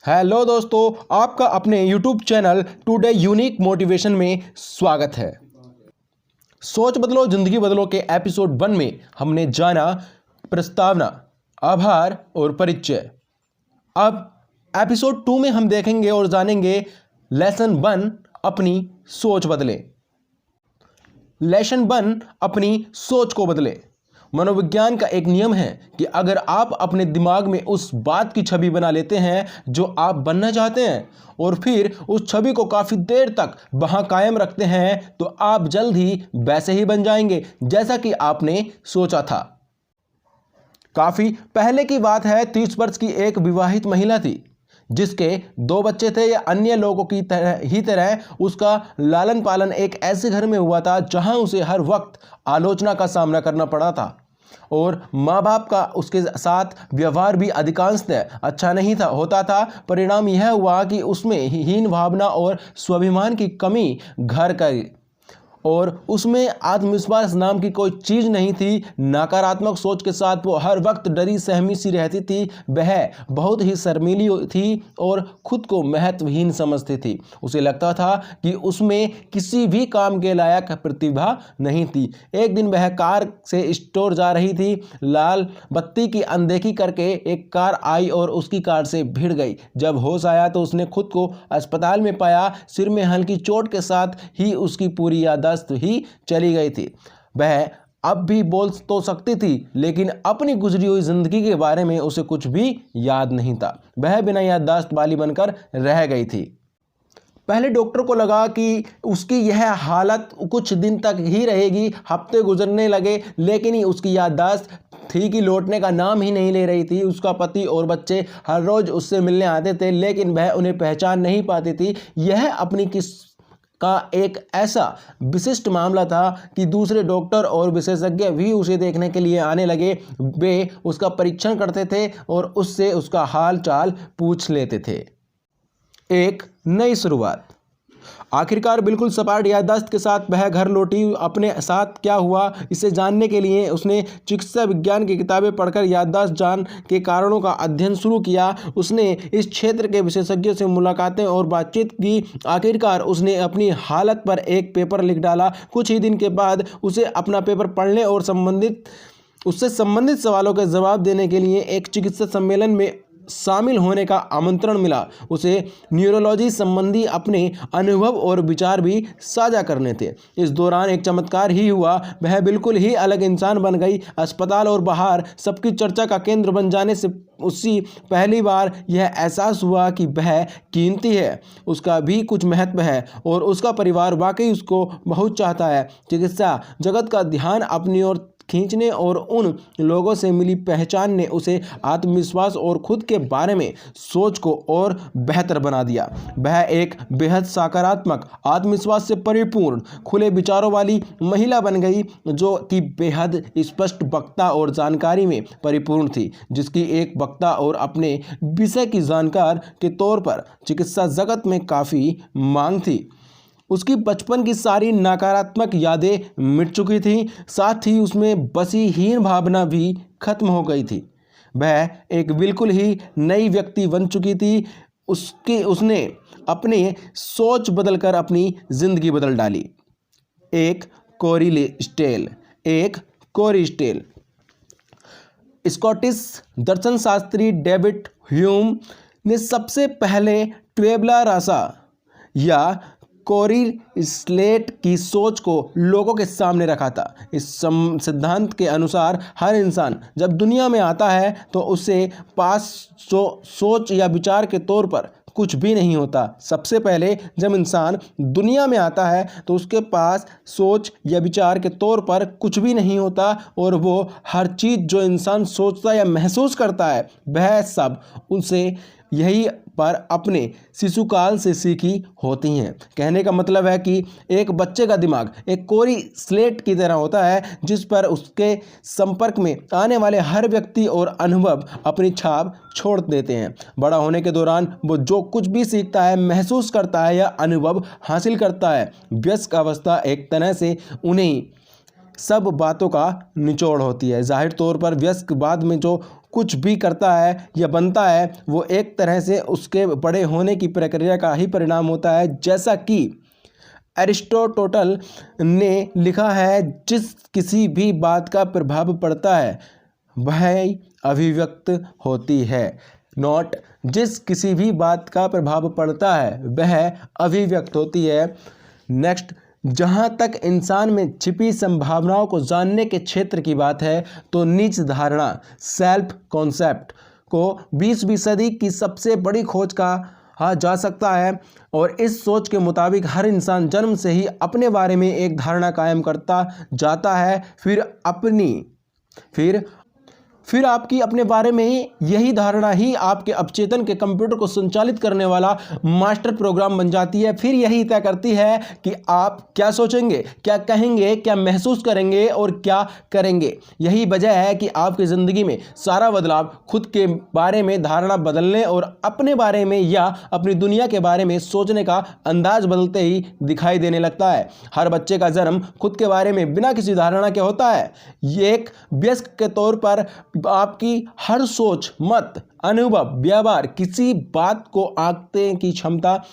Hello दोस्तों, आपका अपने YouTube channel today unique motivation में स्वागत है। सोच बदलो जिंदगी बदलो के एपिसोड 1 में हमने जाना प्रस्तावना, आभार और परिचय। अब एपिसोड 2 में हम देखेंगे और जानेंगे लेसन 1 अपनी सोच बदले। लेसन 1 अपनी सोच को बदले। मनोविज्ञान का एक नियम है कि अगर आप अपने दिमाग में उस बात की छवि बना लेते हैं जो आप बनना चाहते हैं और फिर उस छवि को काफ़ी देर तक वहां कायम रखते हैं तो आप जल्द ही वैसे ही बन जाएंगे जैसा कि आपने सोचा था। काफ़ी पहले की बात है। 30 वर्ष की एक विवाहित महिला थी जिसके 2 बच्चे थे। या अन्य लोगों की तरह उसका लालन पालन एक ऐसे घर में हुआ था जहां उसे हर वक्त आलोचना का सामना करना पड़ा था और माँ बाप का उसके साथ व्यवहार भी अधिकांशतः अच्छा नहीं होता था। परिणाम यह हुआ कि उसमें हीन भावना और स्वाभिमान की कमी घर गई और उसमें आत्मविश्वास नाम की कोई चीज़ नहीं थी। नकारात्मक सोच के साथ वो हर वक्त डरी सहमी सी रहती थी। वह बहुत ही शर्मीली थी और खुद को महत्वहीन समझती थी। उसे लगता था कि उसमें किसी भी काम के लायक प्रतिभा नहीं थी। एक दिन वह कार से स्टोर जा रही थी। लाल बत्ती की अनदेखी करके एक कार आई और उसकी कार से भिड़ गई। जब होश आया तो उसने खुद को अस्पताल में पाया। सिर में हल्की चोट के साथ ही उसकी पूरी याददाश्त ही चली गई थी। वह अब भी बोल तो सकती थी लेकिन अपनी गुजरी हुई जिंदगी के बारे में उसे कुछ भी याद नहीं था। वह बिना याददाश्त वाली बनकर रह गई थी। पहले डॉक्टर को लगा कि उसकी यह हालत कुछ दिन तक ही रहेगी। हफ्ते गुजरने लगे लेकिन उसकी याददाश्त थी कि लौटने का नाम ही नहीं ले रही थी। उसका पति और बच्चे हर रोज उससे मिलने आते थे लेकिन वह उन्हें पहचान नहीं पाती थी। यह अपनी का एक ऐसा विशिष्ट मामला था कि दूसरे डॉक्टर और विशेषज्ञ भी उसे देखने के लिए आने लगे। वे उसका परीक्षण करते थे और उससे उसका हाल चाल पूछ लेते थे। एक नई शुरुआत। आखिरकार बिल्कुल सपाट याददाश्त के साथ वह घर लौटी। अपने साथ क्या हुआ इसे जानने के लिए उसने चिकित्सा विज्ञान की किताबें पढ़कर याददाश्त जान के कारणों का अध्ययन शुरू किया। उसने इस क्षेत्र के विशेषज्ञों से मुलाकातें और बातचीत की। आखिरकार उसने अपनी हालत पर एक पेपर लिख डाला। कुछ ही दिन के बाद उसे अपना पेपर पढ़ने और उससे संबंधित सवालों के जवाब देने के लिए एक चिकित्सा सम्मेलन में शामिल होने का आमंत्रण मिला। उसे न्यूरोलॉजी संबंधी अपने अनुभव और विचार भी साझा करने थे। इस दौरान एक चमत्कार ही हुआ। वह बिल्कुल ही अलग इंसान बन गई। अस्पताल और बाहर सबकी चर्चा का केंद्र बन जाने से उसी पहली बार यह एहसास हुआ कि वह कीमती है, उसका भी कुछ महत्व है और उसका परिवार वाकई उसको बहुत चाहता है। चिकित्सा जगत का ध्यान अपनी ओर खींचने और उन लोगों से मिली पहचान ने उसे आत्मविश्वास और खुद के बारे में सोच को और बेहतर बना दिया। वह एक बेहद सकारात्मक, आत्मविश्वास से परिपूर्ण, खुले विचारों वाली महिला बन गई जो कि बेहद स्पष्ट वक्ता और जानकारी में परिपूर्ण थी, जिसकी एक वक्ता और अपने विषय की जानकार के तौर पर चिकित्सा जगत में काफ़ी मांग थी। उसकी बचपन की सारी नकारात्मक यादें मिट चुकी थीं, साथ ही उसमें बसी हीन भावना भी खत्म हो गई थी। वह एक बिल्कुल ही नई व्यक्ति बन चुकी थी। उसने अपनी सोच बदलकर अपनी जिंदगी बदल डाली। एक कोरी स्टेल। स्कॉटिश दर्शन शास्त्री डेविड ह्यूम ने सबसे पहले ट्वेबला रासा या कोरी स्लेट की सोच को लोगों के सामने रखा था। इस सिद्धांत के अनुसार हर इंसान जब दुनिया में आता है तो उसके पास सोच या विचार के तौर पर कुछ भी नहीं होता। सबसे पहले जब इंसान दुनिया में आता है तो उसके पास सोच या विचार के तौर पर कुछ भी नहीं होता और वो हर चीज़ जो इंसान सोचता या महसूस करता है वह सब उसे यही पर अपने शिशुकाल से सीखी होती हैं। कहने का मतलब है कि एक बच्चे का दिमाग एक कोरी स्लेट की तरह होता है जिस पर उसके संपर्क में आने वाले हर व्यक्ति और अनुभव अपनी छाप छोड़ देते हैं। बड़ा होने के दौरान वो जो कुछ भी सीखता है, महसूस करता है या अनुभव हासिल करता है, वयस्क अवस्था एक तरह से उन्हीं सब बातों का निचोड़ होती है। जाहिर तौर पर वयस्क बाद में जो कुछ भी करता है या बनता है वो एक तरह से उसके बड़े होने की प्रक्रिया का ही परिणाम होता है। जैसा कि अरिस्टोटल ने लिखा है, जिस किसी भी बात का प्रभाव पड़ता है वह अभिव्यक्त होती है। नोट, जिस किसी भी बात का प्रभाव पड़ता है वह अभिव्यक्त होती है। नेक्स्ट, जहाँ तक इंसान में छिपी संभावनाओं को जानने के क्षेत्र की बात है तो निज धारणा सेल्फ कॉन्सेप्ट को 20वीं सदी की सबसे बड़ी खोज कहा जा सकता है। और इस सोच के मुताबिक हर इंसान जन्म से ही अपने बारे में एक धारणा कायम करता जाता है, फिर आपकी अपने बारे में ही यही धारणा ही आपके अवचेतन के कंप्यूटर को संचालित करने वाला मास्टर प्रोग्राम बन जाती है। फिर यही तय करती है कि आप क्या सोचेंगे, क्या कहेंगे, क्या महसूस करेंगे और क्या करेंगे। यही वजह है कि आपकी ज़िंदगी में सारा बदलाव खुद के बारे में धारणा बदलने और अपने बारे में या अपनी दुनिया के बारे में सोचने का अंदाज बदलते ही दिखाई देने लगता है। हर बच्चे का जन्म खुद के बारे में बिना किसी धारणा के होता है। ये एक वयस्क के तौर पर आपकी हर सोच, मत, अनुभव, व्यवहार, किसी बात को आंकने की क्षमता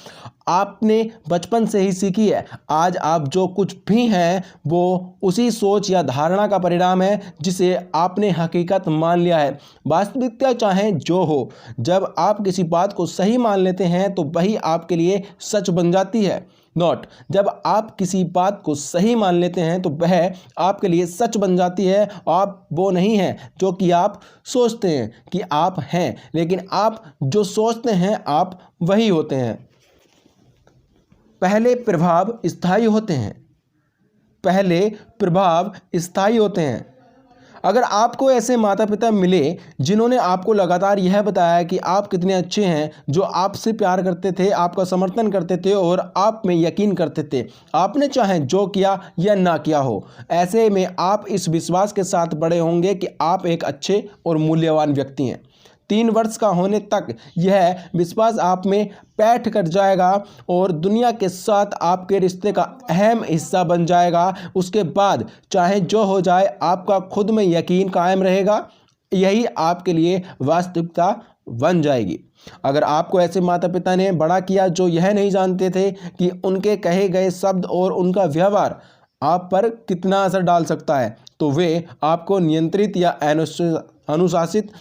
आपने बचपन से ही सीखी है। आज आप जो कुछ भी हैं वो उसी सोच या धारणा का परिणाम है जिसे आपने हकीकत मान लिया है। वास्तविकता चाहे जो हो, जब आप किसी बात को सही मान लेते हैं तो वही आपके लिए सच बन जाती है। नोट, जब आप किसी बात को सही मान लेते हैं तो वह आपके लिए सच बन जाती है। आप वो नहीं हैं जो कि आप सोचते हैं कि आप हैं, लेकिन आप जो सोचते हैं आप वही होते हैं। पहले प्रभाव स्थायी होते हैं। अगर आपको ऐसे माता पिता मिले जिन्होंने आपको लगातार यह बताया कि आप कितने अच्छे हैं, जो आपसे प्यार करते थे, आपका समर्थन करते थे और आप में यकीन करते थे, आपने चाहे जो किया या ना किया हो, ऐसे में आप इस विश्वास के साथ बड़े होंगे कि आप एक अच्छे और मूल्यवान व्यक्ति हैं। 3 वर्ष का होने तक यह विश्वास आप में बैठ कर जाएगा और दुनिया के साथ आपके रिश्ते का अहम हिस्सा बन जाएगा। उसके बाद चाहे जो हो जाए आपका खुद में यकीन कायम रहेगा। यही आपके लिए वास्तविकता बन जाएगी। अगर आपको ऐसे माता पिता ने बड़ा किया जो यह नहीं जानते थे कि उनके कहे गए शब्द और उनका व्यवहार आप पर कितना असर डाल सकता है, तो वे आपको नियंत्रित या अनुशासित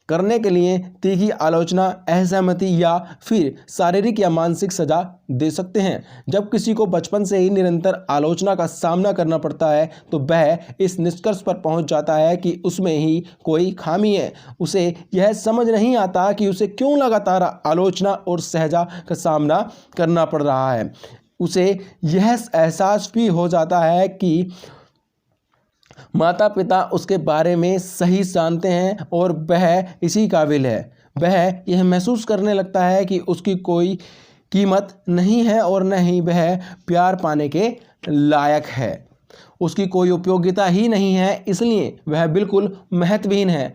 करने के लिए तीखी आलोचना, असहमति या फिर शारीरिक या मानसिक सजा दे सकते हैं। जब किसी को बचपन से ही निरंतर आलोचना का सामना करना पड़ता है तो वह इस निष्कर्ष पर पहुंच जाता है कि उसमें ही कोई खामी है। उसे यह समझ नहीं आता कि उसे क्यों लगातार आलोचना और सजा का सामना करना पड़ रहा है। उसे यह एहसास भी हो जाता है कि माता पिता उसके बारे में सही जानते हैं और वह इसी काबिल है। वह यह महसूस करने लगता है कि उसकी कोई कीमत नहीं है और न ही वह प्यार पाने के लायक है। उसकी कोई उपयोगिता ही नहीं है, इसलिए वह बिल्कुल महत्वहीन है।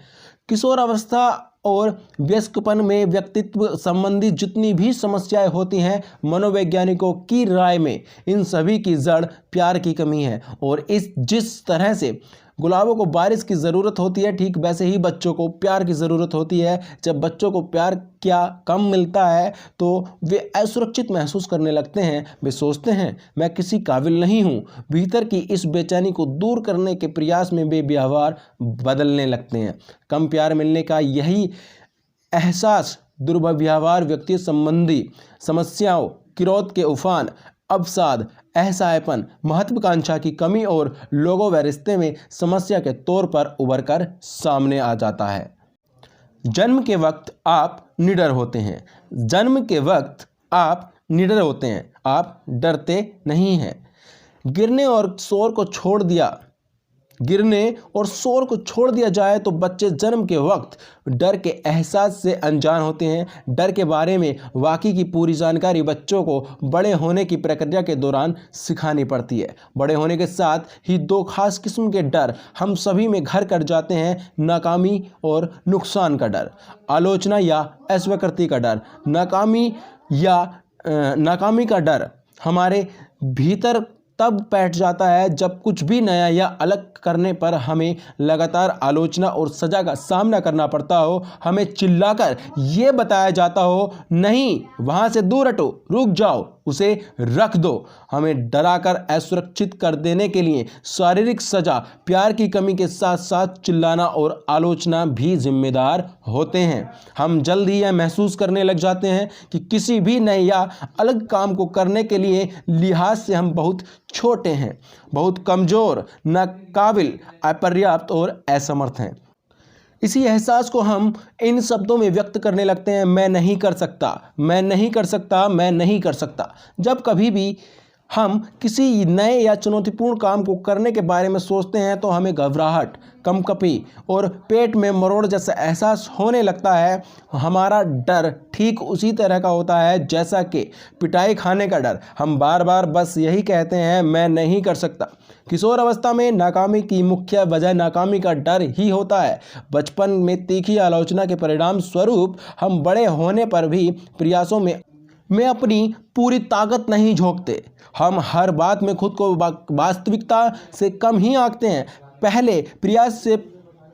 किशोरावस्था और वयस्कपन में व्यक्तित्व संबंधी जितनी भी समस्याएं होती हैं, मनोवैज्ञानिकों की राय में इन सभी की जड़ प्यार की कमी है। और जिस तरह से गुलाबों को बारिश की ज़रूरत होती है, ठीक वैसे ही बच्चों को प्यार की ज़रूरत होती है। जब बच्चों को प्यार क्या कम मिलता है तो वे असुरक्षित महसूस करने लगते हैं। वे सोचते हैं मैं किसी काबिल नहीं हूँ। भीतर की इस बेचैनी को दूर करने के प्रयास में वे व्यवहार बदलने लगते हैं। कम प्यार मिलने का यही एहसास दुर्व्यवहार, व्यक्ति संबंधी समस्याओं, क्रोध के उफान, अवसाद, असहायपन, महत्वाकांक्षा की कमी और लोगों व रिश्ते में समस्या के तौर पर उभर कर सामने आ जाता है। जन्म के वक्त आप निडर होते हैं। आप डरते नहीं हैं। गिरने और शोर को छोड़ दिया जाए तो बच्चे जन्म के वक्त डर के एहसास से अनजान होते हैं। डर के बारे में वाकई की पूरी जानकारी बच्चों को बड़े होने की प्रक्रिया के दौरान सिखानी पड़ती है। बड़े होने के साथ ही 2 खास किस्म के डर हम सभी में घर कर जाते हैं, नाकामी और नुकसान का डर, आलोचना या अस्वीकृति का डर। नाकामी का डर हमारे भीतर तब बैठ जाता है जब कुछ भी नया या अलग करने पर हमें लगातार आलोचना और सजा का सामना करना पड़ता हो, हमें चिल्लाकर ये बताया जाता हो नहीं वहाँ से दूर हटो, रुक जाओ, उसे रख दो। हमें डराकर असुरक्षित कर देने के लिए शारीरिक सजा, प्यार की कमी के साथ साथ चिल्लाना और आलोचना भी जिम्मेदार होते हैं। हम जल्द ही यह महसूस करने लग जाते हैं कि किसी भी नए या अलग काम को करने के लिए लिहाज से हम बहुत छोटे हैं, बहुत कमज़ोर, नाकाबिल, अपर्याप्त और असमर्थ हैं। इसी एहसास को हम इन शब्दों में व्यक्त करने लगते हैं, मैं नहीं कर सकता, मैं नहीं कर सकता, मैं नहीं कर सकता। जब कभी भी हम किसी नए या चुनौतीपूर्ण काम को करने के बारे में सोचते हैं तो हमें घबराहट, कंपकपी और पेट में मरोड़ जैसा एहसास होने लगता है। हमारा डर ठीक उसी तरह का होता है जैसा कि पिटाई खाने का डर। हम बार बार बस यही कहते हैं, मैं नहीं कर सकता। किशोर अवस्था में नाकामी की मुख्य वजह नाकामी का डर ही होता है। बचपन में तीखी आलोचना के परिणाम स्वरूप हम बड़े होने पर भी प्रयासों में अपनी पूरी ताकत नहीं झोंकते। हम हर बात में खुद को वास्तविकता से कम ही आंकते हैं।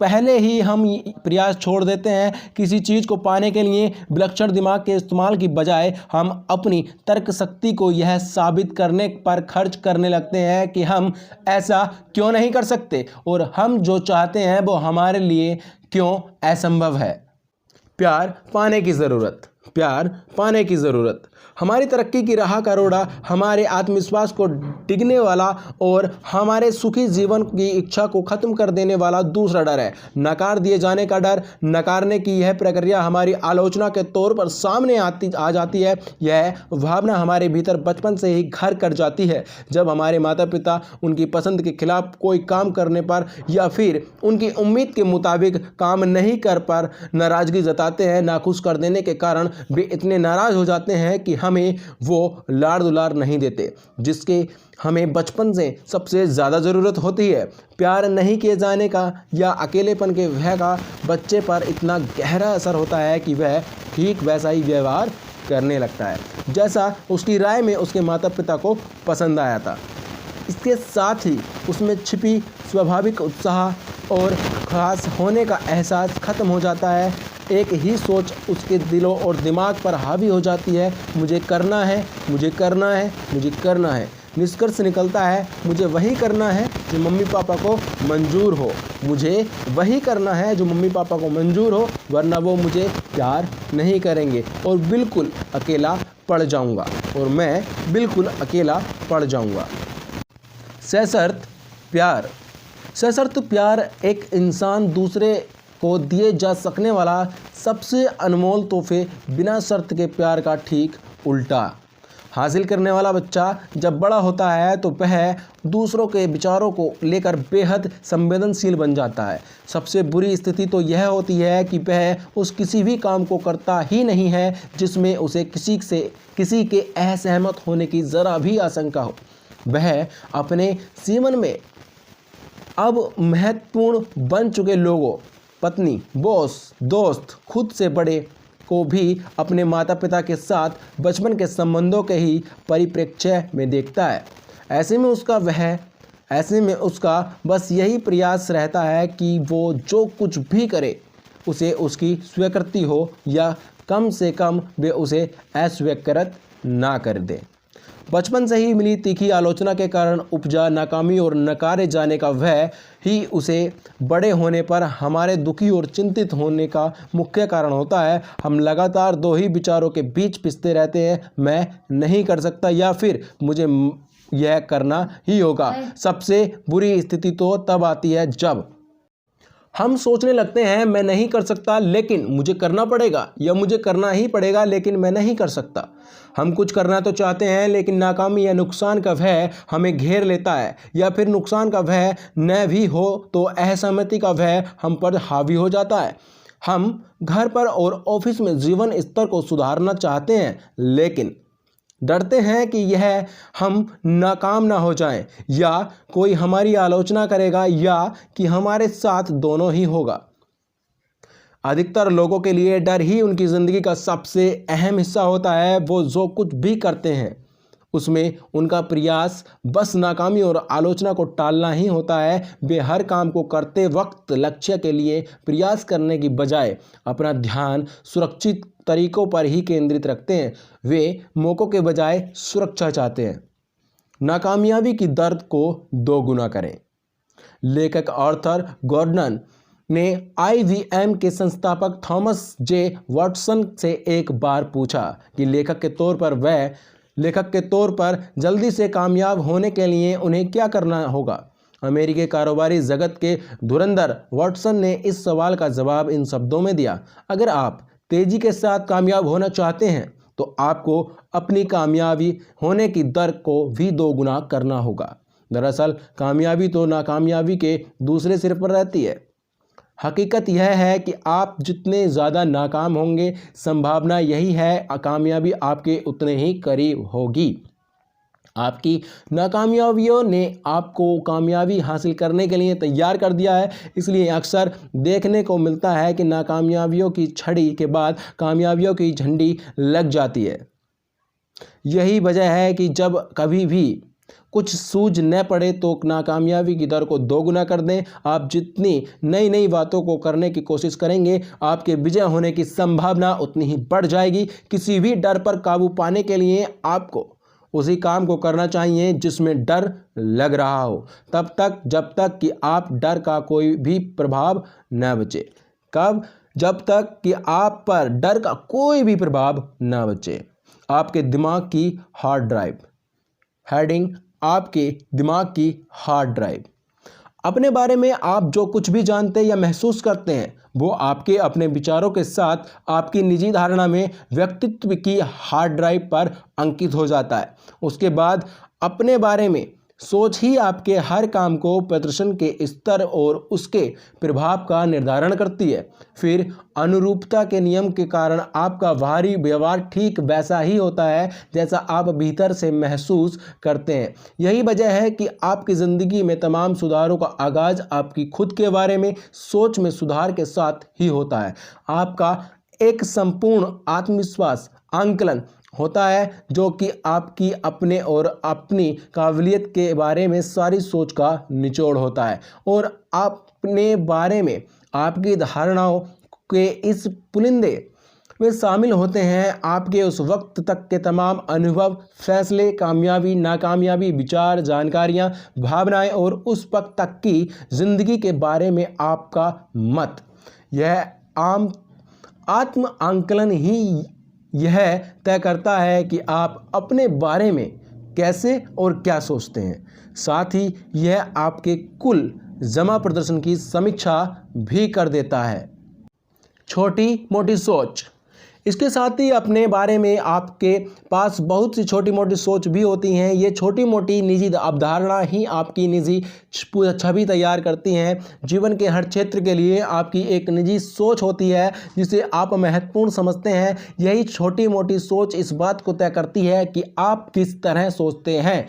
पहले ही हम प्रयास छोड़ देते हैं। किसी चीज़ को पाने के लिए विलक्षण दिमाग के इस्तेमाल की बजाय हम अपनी तर्क शक्ति को यह साबित करने पर खर्च करने लगते हैं कि हम ऐसा क्यों नहीं कर सकते और हम जो चाहते हैं वो हमारे लिए क्यों असंभव है। प्यार पाने की ज़रूरत, प्यार पाने की ज़रूरत। हमारी तरक्की की राह का रोड़ा, हमारे आत्मविश्वास को डिगने वाला और हमारे सुखी जीवन की इच्छा को ख़त्म कर देने वाला दूसरा डर है, नकार दिए जाने का डर। नकारने की यह प्रक्रिया हमारी आलोचना के तौर पर सामने आ जाती है। यह भावना हमारे भीतर बचपन से ही घर कर जाती है। जब हमारे माता पिता उनकी पसंद के खिलाफ कोई काम करने पर या फिर उनकी उम्मीद के मुताबिक काम नहीं कर पर नाराज़गी जताते हैं, नाखुश कर देने के कारण वे इतने नाराज़ हो जाते हैं कि हमें वो लाड़ दुलार नहीं देते जिसके हमें बचपन से सबसे ज़्यादा ज़रूरत होती है। प्यार नहीं किए जाने का या अकेलेपन के भय का बच्चे पर इतना गहरा असर होता है कि वह ठीक वैसा ही व्यवहार करने लगता है जैसा उसकी राय में उसके माता पिता को पसंद आया था। इसके साथ ही उसमें छिपी स्वाभाविक उत्साह और खास होने का एहसास खत्म हो जाता है। एक ही सोच उसके दिलों और दिमाग पर हावी हो जाती है, मुझे करना है, मुझे करना है, मुझे करना है। निष्कर्ष निकलता है, मुझे वही करना है जो मम्मी पापा को मंजूर हो, मुझे वही करना है जो मम्मी पापा को मंजूर हो, वरना वो मुझे प्यार नहीं करेंगे और बिल्कुल अकेला पड़ जाऊंगा और मैं बिल्कुल अकेला पड़ जाऊंगा। सशर्त प्यार। सशर्त प्यार एक इंसान दूसरे को दिए जा सकने वाला सबसे अनमोल तोहफे, बिना शर्त के प्यार का ठीक उल्टा। हासिल करने वाला बच्चा जब बड़ा होता है तो वह दूसरों के विचारों को लेकर बेहद संवेदनशील बन जाता है। सबसे बुरी स्थिति तो यह होती है कि वह उस किसी भी काम को करता ही नहीं है जिसमें उसे किसी के असहमत होने की ज़रा भी आशंका हो। वह अपने जीवन में अब महत्वपूर्ण बन चुके लोगों, पत्नी, बॉस, दोस्त, खुद से बड़े को भी अपने माता पिता के साथ बचपन के संबंधों के ही परिप्रेक्ष्य में देखता है। ऐसे में उसका बस यही प्रयास रहता है कि वो जो कुछ भी करे उसे उसकी स्वीकृति हो या कम से कम वे उसे अस्वीकृत ना कर दे। बचपन से ही मिली तीखी आलोचना के कारण उपजा नाकामी और नकारे जाने का भय ही उसे बड़े होने पर हमारे दुखी और चिंतित होने का मुख्य कारण होता है। हम लगातार दो ही विचारों के बीच पिसते रहते हैं, मैं नहीं कर सकता या फिर मुझे यह करना ही होगा। सबसे बुरी स्थिति तो तब आती है जब हम सोचने लगते हैं मैं नहीं कर सकता लेकिन मुझे करना पड़ेगा, या मुझे करना ही पड़ेगा लेकिन मैं नहीं कर सकता। हम कुछ करना तो चाहते हैं लेकिन नाकामी या नुकसान का भय हमें घेर लेता है, या फिर नुकसान का भय न भी हो तो असहमति का भय हम पर हावी हो जाता है। हम घर पर और ऑफिस में जीवन स्तर को सुधारना चाहते हैं लेकिन डरते हैं कि यह हम नाकाम ना हो जाएं, या कोई हमारी आलोचना करेगा या कि हमारे साथ दोनों ही होगा। अधिकतर लोगों के लिए डर ही उनकी ज़िंदगी का सबसे अहम हिस्सा होता है। वो जो कुछ भी करते हैं उसमें उनका प्रयास बस नाकामी और आलोचना को टालना ही होता है। वे हर काम को करते वक्त लक्ष्य के लिए प्रयास करने की बजाय अपना ध्यान सुरक्षित तरीकों पर ही केंद्रित रखते हैं। वे मौक़ों के बजाय सुरक्षा चाहते हैं। नाकामयाबी की दर्द को दोगुना करें। लेखक आर्थर गॉर्डन ने IBM के संस्थापक थॉमस जे वॉटसन से एक बार पूछा कि लेखक के तौर पर जल्दी से कामयाब होने के लिए उन्हें क्या करना होगा। अमेरिकी कारोबारी जगत के धुरंधर वॉटसन ने इस सवाल का जवाब इन शब्दों में दिया, अगर आप तेजी के साथ कामयाब होना चाहते हैं तो आपको अपनी कामयाबी होने की दर को भी दोगुना करना होगा। दरअसल कामयाबी तो नाकामयाबी के दूसरे सिर पर रहती है। हकीकत यह है कि आप जितने ज़्यादा नाकाम होंगे, संभावना यही है कामयाबी आपके उतने ही करीब होगी। आपकी नाकामयाबियों ने आपको कामयाबी हासिल करने के लिए तैयार कर दिया है। इसलिए अक्सर देखने को मिलता है कि नाकामयाबियों की छड़ी के बाद कामयाबियों की झंडी लग जाती है। यही वजह है कि जब कभी भी कुछ सूझ न पड़े तो नाकामयाबी की दर को दोगुना कर दें। आप जितनी नई नई बातों को करने की कोशिश करेंगे, आपके विजय होने की संभावना उतनी ही बढ़ जाएगी। किसी भी डर पर काबू पाने के लिए आपको उसी काम को करना चाहिए जिसमें डर लग रहा हो, तब तक जब तक कि आप डर का कोई भी प्रभाव न बचे। जब तक कि आप पर डर का कोई भी प्रभाव न बचे। आपके दिमाग की हार्ड ड्राइव। हेडिंग, आपके दिमाग की हार्ड ड्राइव। अपने बारे में आप जो कुछ भी जानते या महसूस करते हैं वो आपके अपने विचारों के साथ आपकी निजी धारणा में व्यक्तित्व की हार्ड ड्राइव पर अंकित हो जाता है। उसके बाद अपने बारे में सोच ही आपके हर काम को प्रदर्शन के स्तर और उसके प्रभाव का निर्धारण करती है। फिर अनुरूपता के नियम के कारण आपका बाहरी व्यवहार ठीक वैसा ही होता है जैसा आप भीतर से महसूस करते हैं। यही वजह है कि आपकी ज़िंदगी में तमाम सुधारों का आगाज़ आपकी खुद के बारे में सोच में सुधार के साथ ही होता है। आपका एक संपूर्ण आत्मविश्वास आंकलन होता है जो कि आपकी अपने और अपनी काबिलियत के बारे में सारी सोच का निचोड़ होता है और अपने बारे में आपकी धारणाओं के इस पुलिंदे में शामिल होते हैं आपके उस वक्त तक के तमाम अनुभव, फैसले, कामयाबी, नाकामयाबी, विचार, जानकारियाँ, भावनाएं और उस वक्त तक की ज़िंदगी के बारे में आपका मत। यह आत्म आंकलन ही यह तय करता है कि आप अपने बारे में कैसे और क्या सोचते हैं। साथ ही यह आपके कुल जमा प्रदर्शन की समीक्षा भी कर देता है। छोटी मोटी सोच। इसके साथ ही अपने बारे में आपके पास बहुत सी छोटी मोटी सोच भी होती हैं। ये छोटी मोटी निजी अवधारणा ही आपकी निजी छवि तैयार करती हैं। जीवन के हर क्षेत्र के लिए आपकी एक निजी सोच होती है जिसे आप महत्वपूर्ण समझते हैं। यही छोटी मोटी सोच इस बात को तय करती है कि आप किस तरह सोचते हैं,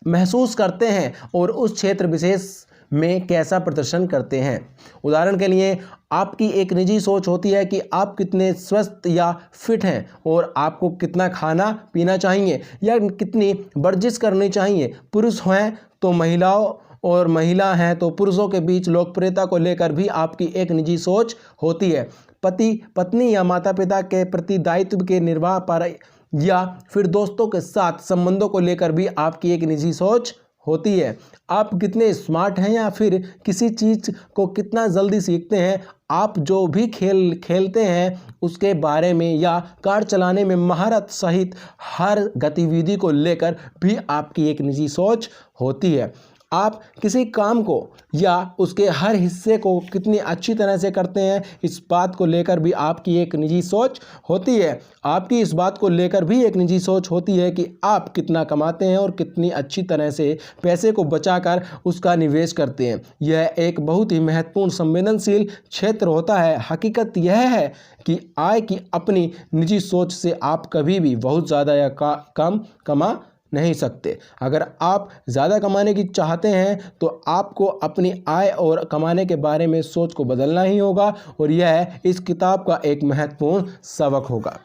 महसूस करते हैं और उस क्षेत्र विशेष में कैसा प्रदर्शन करते हैं। उदाहरण के लिए आपकी एक निजी सोच होती है कि आप कितने स्वस्थ या फिट हैं और आपको कितना खाना पीना चाहिए या कितनी वर्जिश करनी चाहिए। पुरुष हैं तो महिलाओं और महिला हैं तो पुरुषों के बीच लोकप्रियता को लेकर भी आपकी एक निजी सोच होती है। पति पत्नी या माता पिता के प्रति दायित्व के निर्वाह पर या फिर दोस्तों के साथ संबंधों को लेकर भी आपकी एक निजी सोच होती है। आप कितने स्मार्ट हैं या फिर किसी चीज़ को कितना जल्दी सीखते हैं। आप जो भी खेल खेलते हैं उसके बारे में या कार चलाने में महारत सहित हर गतिविधि को लेकर भी आपकी एक निजी सोच होती है। आप किसी काम को या उसके हर हिस्से को कितनी अच्छी तरह से करते हैं इस बात को लेकर भी आपकी एक निजी सोच होती है। आपकी इस बात को लेकर भी एक निजी सोच होती है कि आप कितना कमाते हैं और कितनी अच्छी तरह से पैसे को बचाकर उसका निवेश करते हैं। यह एक बहुत ही महत्वपूर्ण संवेदनशील क्षेत्र होता है। हकीकत यह है कि आय की अपनी निजी सोच से आप कभी भी बहुत ज़्यादा या कम कमा नहीं सकते। अगर आप ज़्यादा कमाने की चाहते हैं तो आपको अपनी आय और कमाने के बारे में सोच को बदलना ही होगा और यह इस किताब का एक महत्वपूर्ण सबक होगा।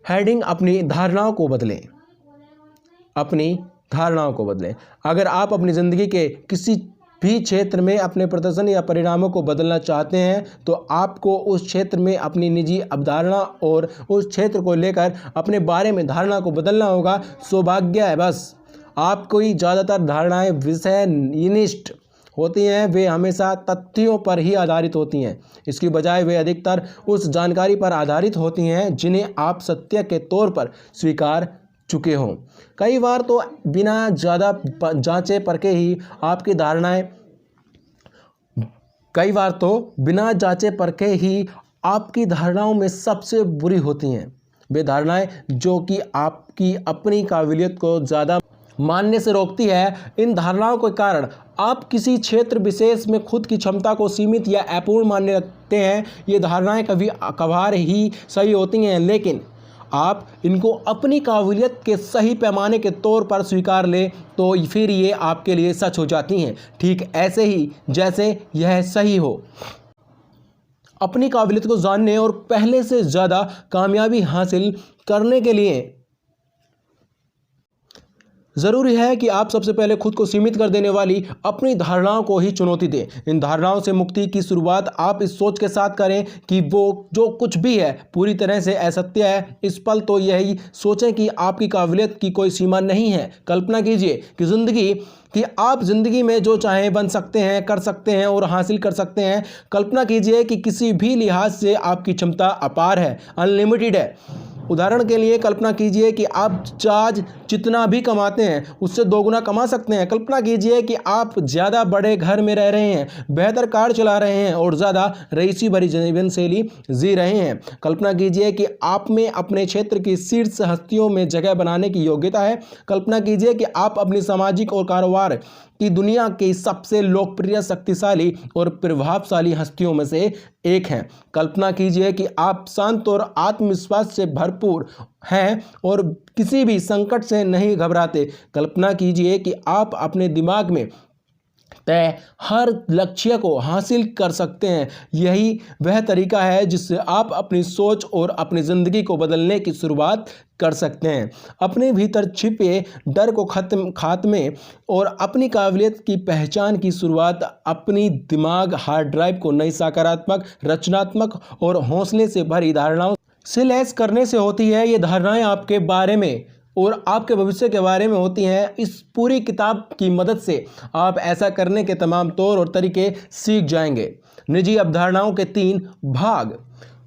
हेडिंग, अपनी धारणाओं को बदलें। अपनी धारणाओं को बदलें। अगर आप अपनी ज़िंदगी के किसी भी क्षेत्र में अपने प्रदर्शन या परिणामों को बदलना चाहते हैं तो आपको उस क्षेत्र में अपनी निजी अवधारणा और उस क्षेत्र को लेकर अपने बारे में धारणा को बदलना होगा। सौभाग्य है बस, आपकी ज़्यादातर धारणाएं विषयनिष्ठ होती हैं, वे हमेशा तथ्यों पर ही आधारित होती हैं। इसकी बजाय वे अधिकतर उस जानकारी पर आधारित होती हैं जिन्हें आप सत्य के तौर पर स्वीकार चुके हों। कई बार तो बिना ज़्यादा जांचे परखे ही आपकी धारणाएं आपकी धारणाओं में सबसे बुरी होती हैं। वे धारणाएं जो कि आपकी अपनी काबिलियत को ज़्यादा मानने से रोकती है। इन धारणाओं के कारण आप किसी क्षेत्र विशेष में खुद की क्षमता को सीमित या अपूर्ण मानने लगते हैं। ये धारणाएं कभी कभार ही सही होती हैं, लेकिन आप इनको अपनी काबिलियत के सही पैमाने के तौर पर स्वीकार लें तो फिर ये आपके लिए सच हो जाती हैं, ठीक ऐसे ही जैसे यह सही हो। अपनी काबिलियत को जानने और पहले से ज़्यादा कामयाबी हासिल करने के लिए ज़रूरी है कि आप सबसे पहले खुद को सीमित कर देने वाली अपनी धारणाओं को ही चुनौती दें। इन धारणाओं से मुक्ति की शुरुआत आप इस सोच के साथ करें कि वो जो कुछ भी है पूरी तरह से असत्य है। इस पल तो यही सोचें कि आपकी काबिलियत की कोई सीमा नहीं है। कल्पना कीजिए कि आप ज़िंदगी में जो चाहें बन सकते हैं, कर सकते हैं और हासिल कर सकते हैं। कल्पना कीजिए कि किसी भी लिहाज से आपकी क्षमता अपार है, अनलिमिटेड है। उदाहरण के लिए कल्पना कीजिए कि आप आज जितना भी कमाते हैं उससे 2 गुना कमा सकते हैं। कल्पना कीजिए कि आप ज़्यादा बड़े घर में रह रहे हैं, बेहतर कार चला रहे हैं और ज़्यादा रईसी भरी जीवन शैली जी रहे हैं। कल्पना कीजिए कि आप में अपने क्षेत्र की शीर्ष हस्तियों में जगह बनाने की योग्यता है। कल्पना कीजिए कि आप अपनी सामाजिक और कारोबार की दुनिया की सबसे लोकप्रिय, शक्तिशाली और प्रभावशाली हस्तियों में से एक हैं। कल्पना कीजिए कि आप शांत और आत्मविश्वास से भरपूर हैं और किसी भी संकट से नहीं घबराते। कल्पना कीजिए कि आप अपने दिमाग में तय हर लक्ष्य को हासिल कर सकते हैं। यही वह तरीका है जिससे आप अपनी सोच और अपनी ज़िंदगी को बदलने की शुरुआत कर सकते हैं। अपने भीतर छिपे डर को खात्मे और अपनी काबिलियत की पहचान की शुरुआत अपनी दिमाग हार्ड ड्राइव को नई सकारात्मक, रचनात्मक और हौसले से भरी धारणाओं से लैस करने से होती है। ये धारणाएं आपके बारे में और आपके भविष्य के बारे में होती हैं। इस पूरी किताब की मदद से आप ऐसा करने के तमाम तौर और तरीके सीख जाएंगे। निजी अवधारणाओं के 3 भाग।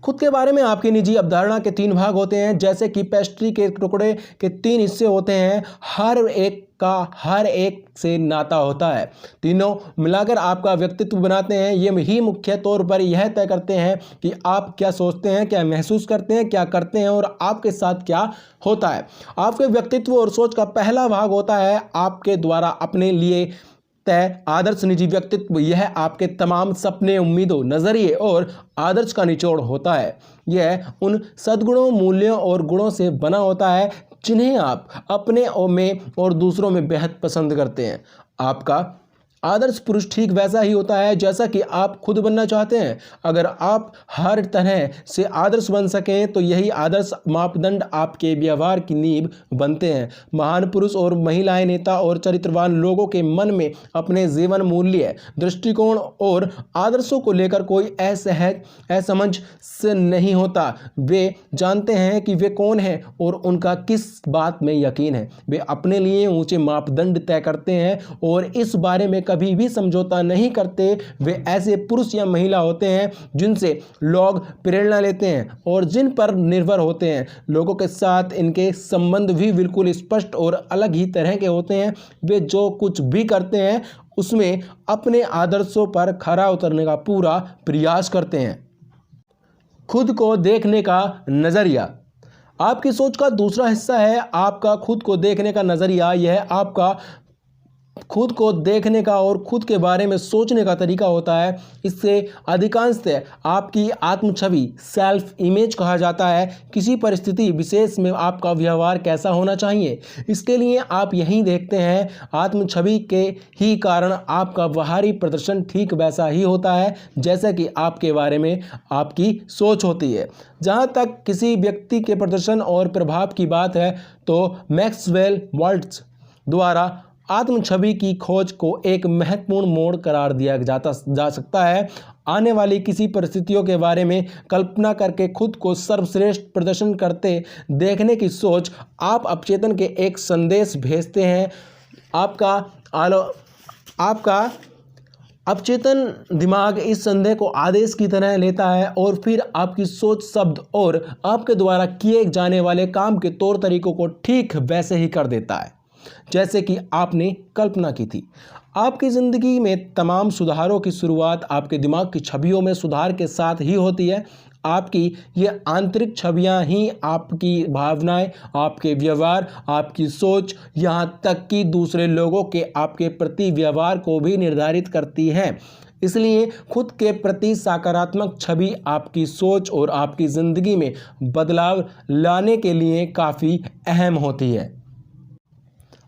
खुद के बारे में आपकी निजी अवधारणा के 3 भाग होते हैं। जैसे कि पेस्ट्री के टुकड़े के 3 हिस्से होते हैं, हर एक का हर एक से नाता होता है। तीनों मिलाकर आपका व्यक्तित्व बनाते हैं। ये ही मुख्य तौर पर यह तय करते हैं कि आप क्या सोचते हैं, क्या महसूस करते हैं, क्या करते हैं और आपके साथ क्या होता है। आपके व्यक्तित्व और सोच का पहला भाग होता है आपके द्वारा अपने लिए तय आदर्श निजी व्यक्तित्व। यह आपके तमाम सपने, उम्मीदों, नज़रिए और आदर्श का निचोड़ होता है। यह उन सद्गुणों, मूल्यों और गुणों से बना होता है जिन्हें आप अपने में और दूसरों में बेहद पसंद करते हैं। आपका आदर्श पुरुष ठीक वैसा ही होता है जैसा कि आप खुद बनना चाहते हैं। अगर आप हर तरह से आदर्श बन सकें तो यही आदर्श मापदंड आपके व्यवहार की नींव बनते हैं। महान पुरुष और महिलाएं, नेता और चरित्रवान लोगों के मन में अपने जीवन मूल्य, दृष्टिकोण और आदर्शों को लेकर कोई असमंज से नहीं होता। वे जानते हैं कि वे कौन हैं और उनका किस बात में यकीन है। वे अपने लिए ऊंचे मापदंड तय करते हैं और इस बारे में कभी भी समझौता नहीं करते। वे ऐसे पुरुष या महिला होते हैं जिनसे लोग प्रेरणा लेते हैं और जिन पर निर्भर होते हैं। लोगों के साथ इनके संबंध भी बिल्कुल स्पष्ट और अलग ही तरह के होते हैं। वे जो कुछ भी करते हैं उसमें अपने आदर्शों पर खरा उतरने का पूरा प्रयास करते हैं। खुद को देखने का नज़रिया। आपकी सोच का दूसरा हिस्सा है आपका खुद को देखने का नज़रिया। यह आपका खुद को देखने का और खुद के बारे में सोचने का तरीका होता है। इससे अधिकांशतः आपकी आत्म छवि सेल्फ इमेज कहा जाता है। किसी परिस्थिति विशेष में आपका व्यवहार कैसा होना चाहिए, इसके लिए आप यही देखते हैं। आत्म छवि के ही कारण आपका बाहरी प्रदर्शन ठीक वैसा ही होता है जैसा कि आपके बारे में आपकी सोच होती है। जहाँ तक किसी व्यक्ति के प्रदर्शन और प्रभाव की बात है तो मैक्सवेल वर्ल्ड्स द्वारा आत्म छवि की खोज को एक महत्वपूर्ण मोड़ करार दिया जा सकता है। आने वाली किसी परिस्थितियों के बारे में कल्पना करके खुद को सर्वश्रेष्ठ प्रदर्शन करते देखने की सोच आप अपचेतन के एक संदेश भेजते हैं। आपका अपचेतन दिमाग इस संदेह को आदेश की तरह लेता है और फिर आपकी सोच, शब्द और आपके द्वारा किए जाने वाले काम के तौर तरीकों को ठीक वैसे ही कर देता है जैसे कि आपने कल्पना की थी। आपकी ज़िंदगी में तमाम सुधारों की शुरुआत आपके दिमाग की छवियों में सुधार के साथ ही होती है। आपकी ये आंतरिक छवियां ही आपकी भावनाएं, आपके व्यवहार, आपकी सोच, यहाँ तक कि दूसरे लोगों के आपके प्रति व्यवहार को भी निर्धारित करती हैं। इसलिए खुद के प्रति सकारात्मक छवि आपकी सोच और आपकी ज़िंदगी में बदलाव लाने के लिए काफ़ी अहम होती है।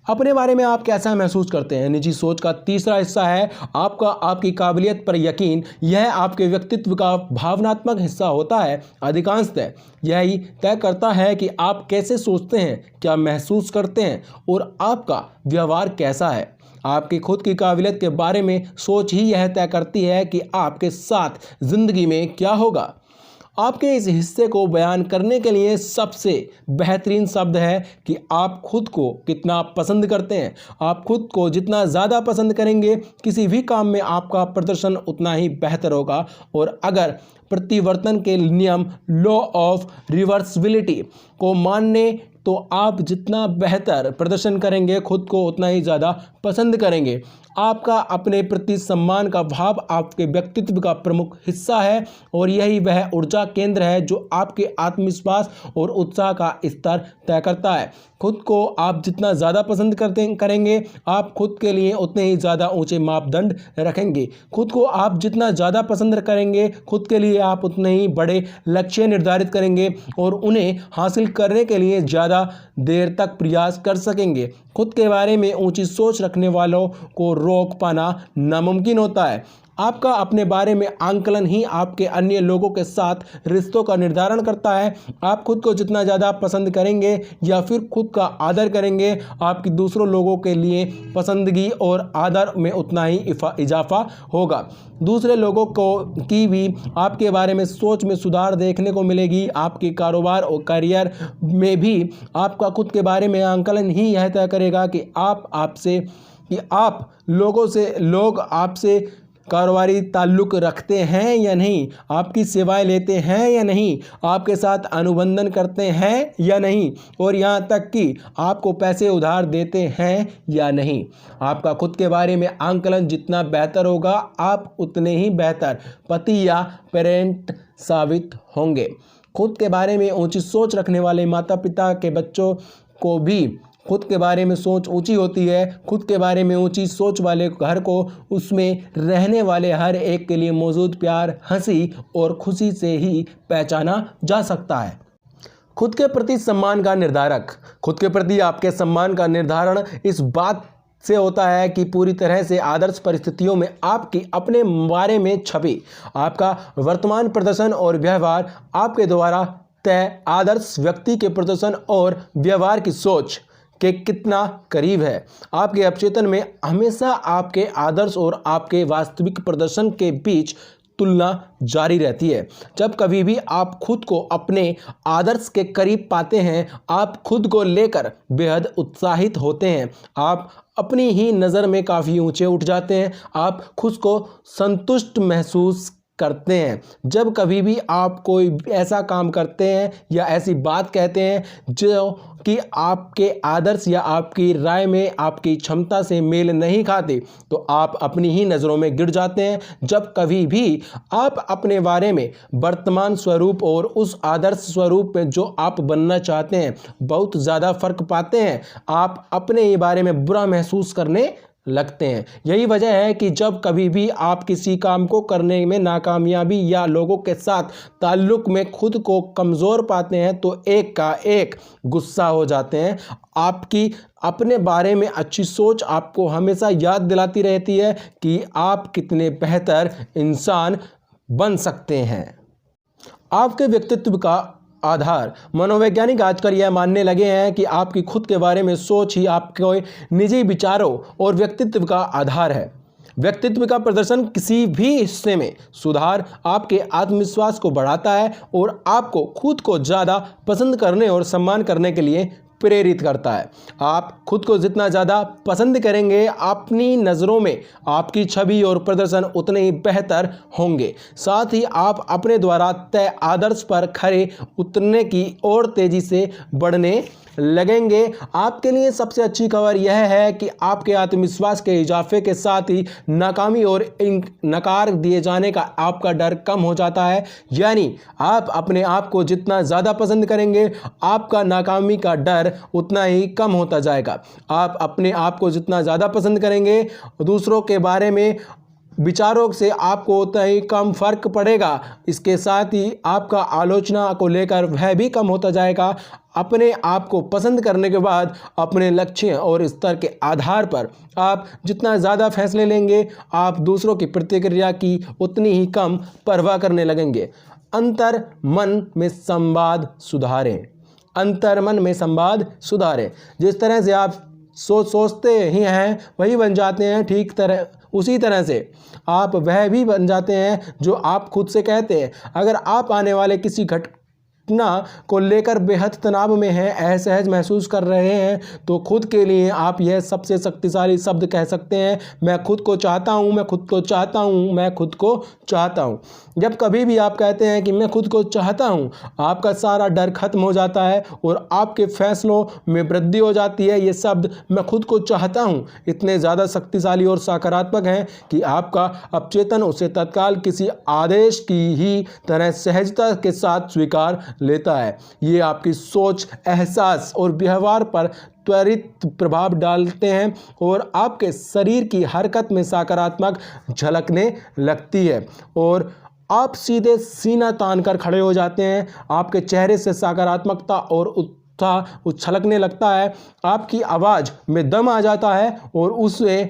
अपने बारे में आप कैसा महसूस करते हैं? निजी सोच का तीसरा हिस्सा है आपकी काबिलियत पर यकीन। यह आपके व्यक्तित्व का भावनात्मक हिस्सा होता है। अधिकांशतः यही तय करता है कि आप कैसे सोचते हैं, क्या महसूस करते हैं और आपका व्यवहार कैसा है। आपकी खुद की काबिलियत के बारे में सोच ही यह तय करती है कि आपके साथ ज़िंदगी में क्या होगा। आपके इस हिस्से को बयान करने के लिए सबसे बेहतरीन शब्द है कि आप खुद को कितना पसंद करते हैं। आप खुद को जितना ज़्यादा पसंद करेंगे, किसी भी काम में आपका प्रदर्शन उतना ही बेहतर होगा। और अगर प्रतिवर्तन के नियम, लॉ ऑफ रिवर्सिबिलिटी को मानने तो आप जितना बेहतर प्रदर्शन करेंगे, खुद को उतना ही ज़्यादा पसंद करेंगे। आपका अपने प्रति सम्मान का भाव आपके व्यक्तित्व का प्रमुख हिस्सा है और यही वह ऊर्जा केंद्र है जो आपके आत्मविश्वास और उत्साह का स्तर तय करता है। खुद को आप जितना ज़्यादा पसंद करेंगे, आप खुद के लिए उतने ही ज़्यादा ऊंचे मापदंड रखेंगे। खुद को आप जितना ज़्यादा पसंद करेंगे, खुद के लिए आप उतने ही बड़े लक्ष्य निर्धारित करेंगे और उन्हें हासिल करने के लिए ज़्यादा देर तक प्रयास कर सकेंगे। खुद के बारे में ऊंची सोच रखने वालों को रोक पाना नामुमकिन होता है। आपका अपने बारे में आंकलन ही आपके अन्य लोगों के साथ रिश्तों का निर्धारण करता है। आप खुद को जितना ज़्यादा पसंद करेंगे या फिर खुद का आदर करेंगे, आपकी दूसरों लोगों के लिए पसंदगी और आदर में उतना ही इजाफा होगा। दूसरे लोगों की भी आपके बारे में सोच में सुधार देखने को मिलेगी। आपके कारोबार और करियर में भी आपका खुद के बारे में आंकलन ही यह तय करेगा कि लोग आपसे कारोबारी ताल्लुक़ रखते हैं या नहीं, आपकी सेवाएं लेते हैं या नहीं, आपके साथ अनुबंधन करते हैं या नहीं और यहाँ तक कि आपको पैसे उधार देते हैं या नहीं। आपका खुद के बारे में आंकलन जितना बेहतर होगा, आप उतने ही बेहतर पति या पेरेंट साबित होंगे। खुद के बारे में ऊंची सोच रखने वाले माता पिता के बच्चों को भी खुद के बारे में सोच ऊंची होती है। खुद के बारे में ऊंची सोच वाले घर को उसमें रहने वाले हर एक के लिए मौजूद प्यार, हंसी और खुशी से ही पहचाना जा सकता है। खुद के प्रति सम्मान का निर्धारक। खुद के प्रति आपके सम्मान का निर्धारण इस बात से होता है कि पूरी तरह से आदर्श परिस्थितियों में आपकी अपने बारे में छवि, आपका वर्तमान प्रदर्शन और व्यवहार आपके द्वारा तय आदर्श व्यक्ति के प्रदर्शन और व्यवहार की सोच के कितना करीब है। आपके अपचेतन में हमेशा आपके आदर्श और आपके वास्तविक प्रदर्शन के बीच तुलना जारी रहती है। जब कभी भी आप खुद को अपने आदर्श के करीब पाते हैं, आप खुद को लेकर बेहद उत्साहित होते हैं। आप अपनी ही नज़र में काफ़ी ऊंचे उठ जाते हैं। आप खुद को संतुष्ट महसूस करते हैं। जब कभी भी आप कोई ऐसा काम करते हैं या ऐसी बात कहते हैं जो कि आपके आदर्श या आपकी राय में आपकी क्षमता से मेल नहीं खाते, तो आप अपनी ही नज़रों में गिर जाते हैं। जब कभी भी आप अपने बारे में वर्तमान स्वरूप और उस आदर्श स्वरूप में जो आप बनना चाहते हैं बहुत ज़्यादा फर्क पाते हैं, आप अपने ही बारे में बुरा महसूस करने लगते हैं। यही वजह है कि जब कभी भी आप किसी काम को करने में नाकामयाबी या लोगों के साथ ताल्लुक़ में खुद को कमज़ोर पाते हैं तो एक का एक गुस्सा हो जाते हैं। आपकी अपने बारे में अच्छी सोच आपको हमेशा याद दिलाती रहती है कि आप कितने बेहतर इंसान बन सकते हैं। आपके व्यक्तित्व का आधार। मनोवैज्ञानिक आजकल यह मानने लगे हैं कि आपकी खुद के बारे में सोच ही आपके निजी विचारों और व्यक्तित्व का आधार है। व्यक्तित्व का प्रदर्शन किसी भी हिस्से में सुधार आपके आत्मविश्वास को बढ़ाता है और आपको खुद को ज़्यादा पसंद करने और सम्मान करने के लिए प्रेरित करता है। आप खुद को जितना ज़्यादा पसंद करेंगे, अपनी नज़रों में आपकी छवि और प्रदर्शन उतने ही बेहतर होंगे। साथ ही आप अपने द्वारा तय आदर्श पर खरे उतरने की ओर तेज़ी से बढ़ने लगेंगे। आपके लिए सबसे अच्छी खबर यह है कि आपके आत्मविश्वास के इजाफे के साथ ही नाकामी और नकार दिए जाने का आपका डर कम हो जाता है। यानी आप अपने आप को जितना ज़्यादा पसंद करेंगे, आपका नाकामी का डर उतना ही कम होता जाएगा। आप अपने आप को जितना ज़्यादा पसंद करेंगे, दूसरों के बारे में विचारों से आपको उतना ही कम फर्क पड़ेगा। इसके साथ ही आपका आलोचना को लेकर वह भी कम होता जाएगा। अपने आप को पसंद करने के बाद अपने लक्ष्य और स्तर के आधार पर आप जितना ज़्यादा फैसले लेंगे, आप दूसरों की प्रतिक्रिया की उतनी ही कम परवाह करने लगेंगे। अंतर मन में संवाद सुधारें। अंतर मन में संवाद सुधारें। जिस तरह से आप सोचते ही हैं वही बन जाते हैं, ठीक तरह उसी तरह से आप वह भी बन जाते हैं जो आप खुद से कहते हैं। अगर आप आने वाले किसी घटना को लेकर बेहद तनाव में हैं, असहज महसूस कर रहे हैं, तो खुद के लिए आप यह सबसे शक्तिशाली शब्द कह सकते हैं, मैं खुद को चाहता हूँ, मैं खुद को चाहता हूँ, मैं खुद को चाहता हूँ। जब कभी भी आप कहते हैं कि मैं खुद को चाहता हूँ, आपका सारा डर खत्म हो जाता है और आपके फैसलों में वृद्धि हो जाती है। ये शब्द मैं खुद को चाहता हूँ इतने ज़्यादा शक्तिशाली और सकारात्मक हैं कि आपका अवचेतन उसे तत्काल किसी आदेश की ही तरह सहजता के साथ स्वीकार लेता है। ये आपकी सोच, एहसास और व्यवहार पर त्वरित प्रभाव डालते हैं और आपके शरीर की हरकत में सकारात्मक झलकने लगती है और आप सीधे सीना तान कर खड़े हो जाते हैं। आपके चेहरे से सकारात्मकता और उत्साह उछलकने लगता है। आपकी आवाज़ में दम आ जाता है और उससे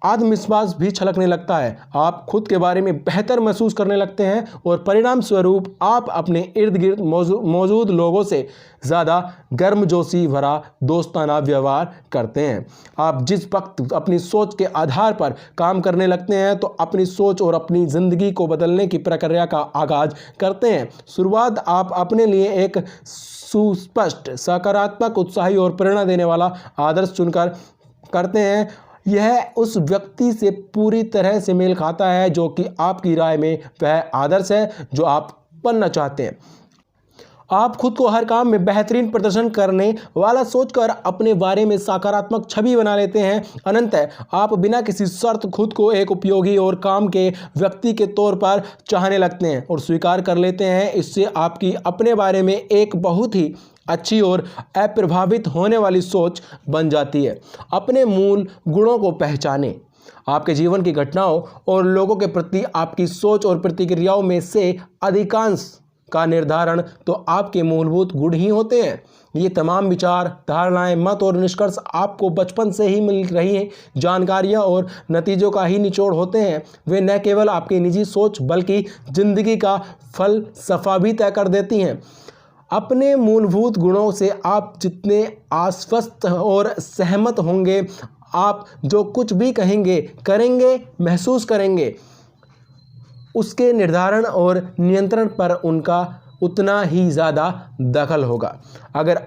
आत्मविश्वास भी छलकने लगता है। आप खुद के बारे में बेहतर महसूस करने लगते हैं और परिणाम स्वरूप आप अपने इर्द गिर्द मौजूद लोगों से ज़्यादा गर्मजोशी भरा दोस्ताना व्यवहार करते हैं। आप जिस वक्त अपनी सोच के आधार पर काम करने लगते हैं तो अपनी सोच और अपनी ज़िंदगी को बदलने की प्रक्रिया का आगाज़ करते हैं। शुरुआत आप अपने लिए एक सुस्पष्ट, सकारात्मक, उत्साही और प्रेरणा देने वाला आदर्श चुनकर करते हैं। यह उस व्यक्ति से पूरी तरह से मेल खाता है जो कि आपकी राय में वह आदर्श है जो आप बनना चाहते हैं। आप खुद को हर काम में बेहतरीन प्रदर्शन करने वाला सोचकर अपने बारे में सकारात्मक छवि बना लेते हैं। अनंतः आप बिना किसी शर्त खुद को एक उपयोगी और काम के व्यक्ति के तौर पर चाहने लगते हैं और स्वीकार कर लेते हैं। इससे आपकी अपने बारे में एक बहुत ही अच्छी और अप्रभावित होने वाली सोच बन जाती है। अपने मूल गुणों को पहचानें। आपके जीवन की घटनाओं और लोगों के प्रति आपकी सोच और प्रतिक्रियाओं में से अधिकांश का निर्धारण तो आपके मूलभूत गुण ही होते हैं। ये तमाम विचार, धारणाएं, मत और निष्कर्ष आपको बचपन से ही मिल रही जानकारियां और नतीजों का ही निचोड़ होते हैं। वे न केवल आपकी निजी सोच बल्कि जिंदगी का फलसफा भी तय कर देती हैं। अपने मूलभूत गुणों से आप जितने आश्वस्त और सहमत होंगे, आप जो कुछ भी कहेंगे, करेंगे, महसूस करेंगे, उसके निर्धारण और नियंत्रण पर उनका उतना ही ज़्यादा दखल होगा। अगर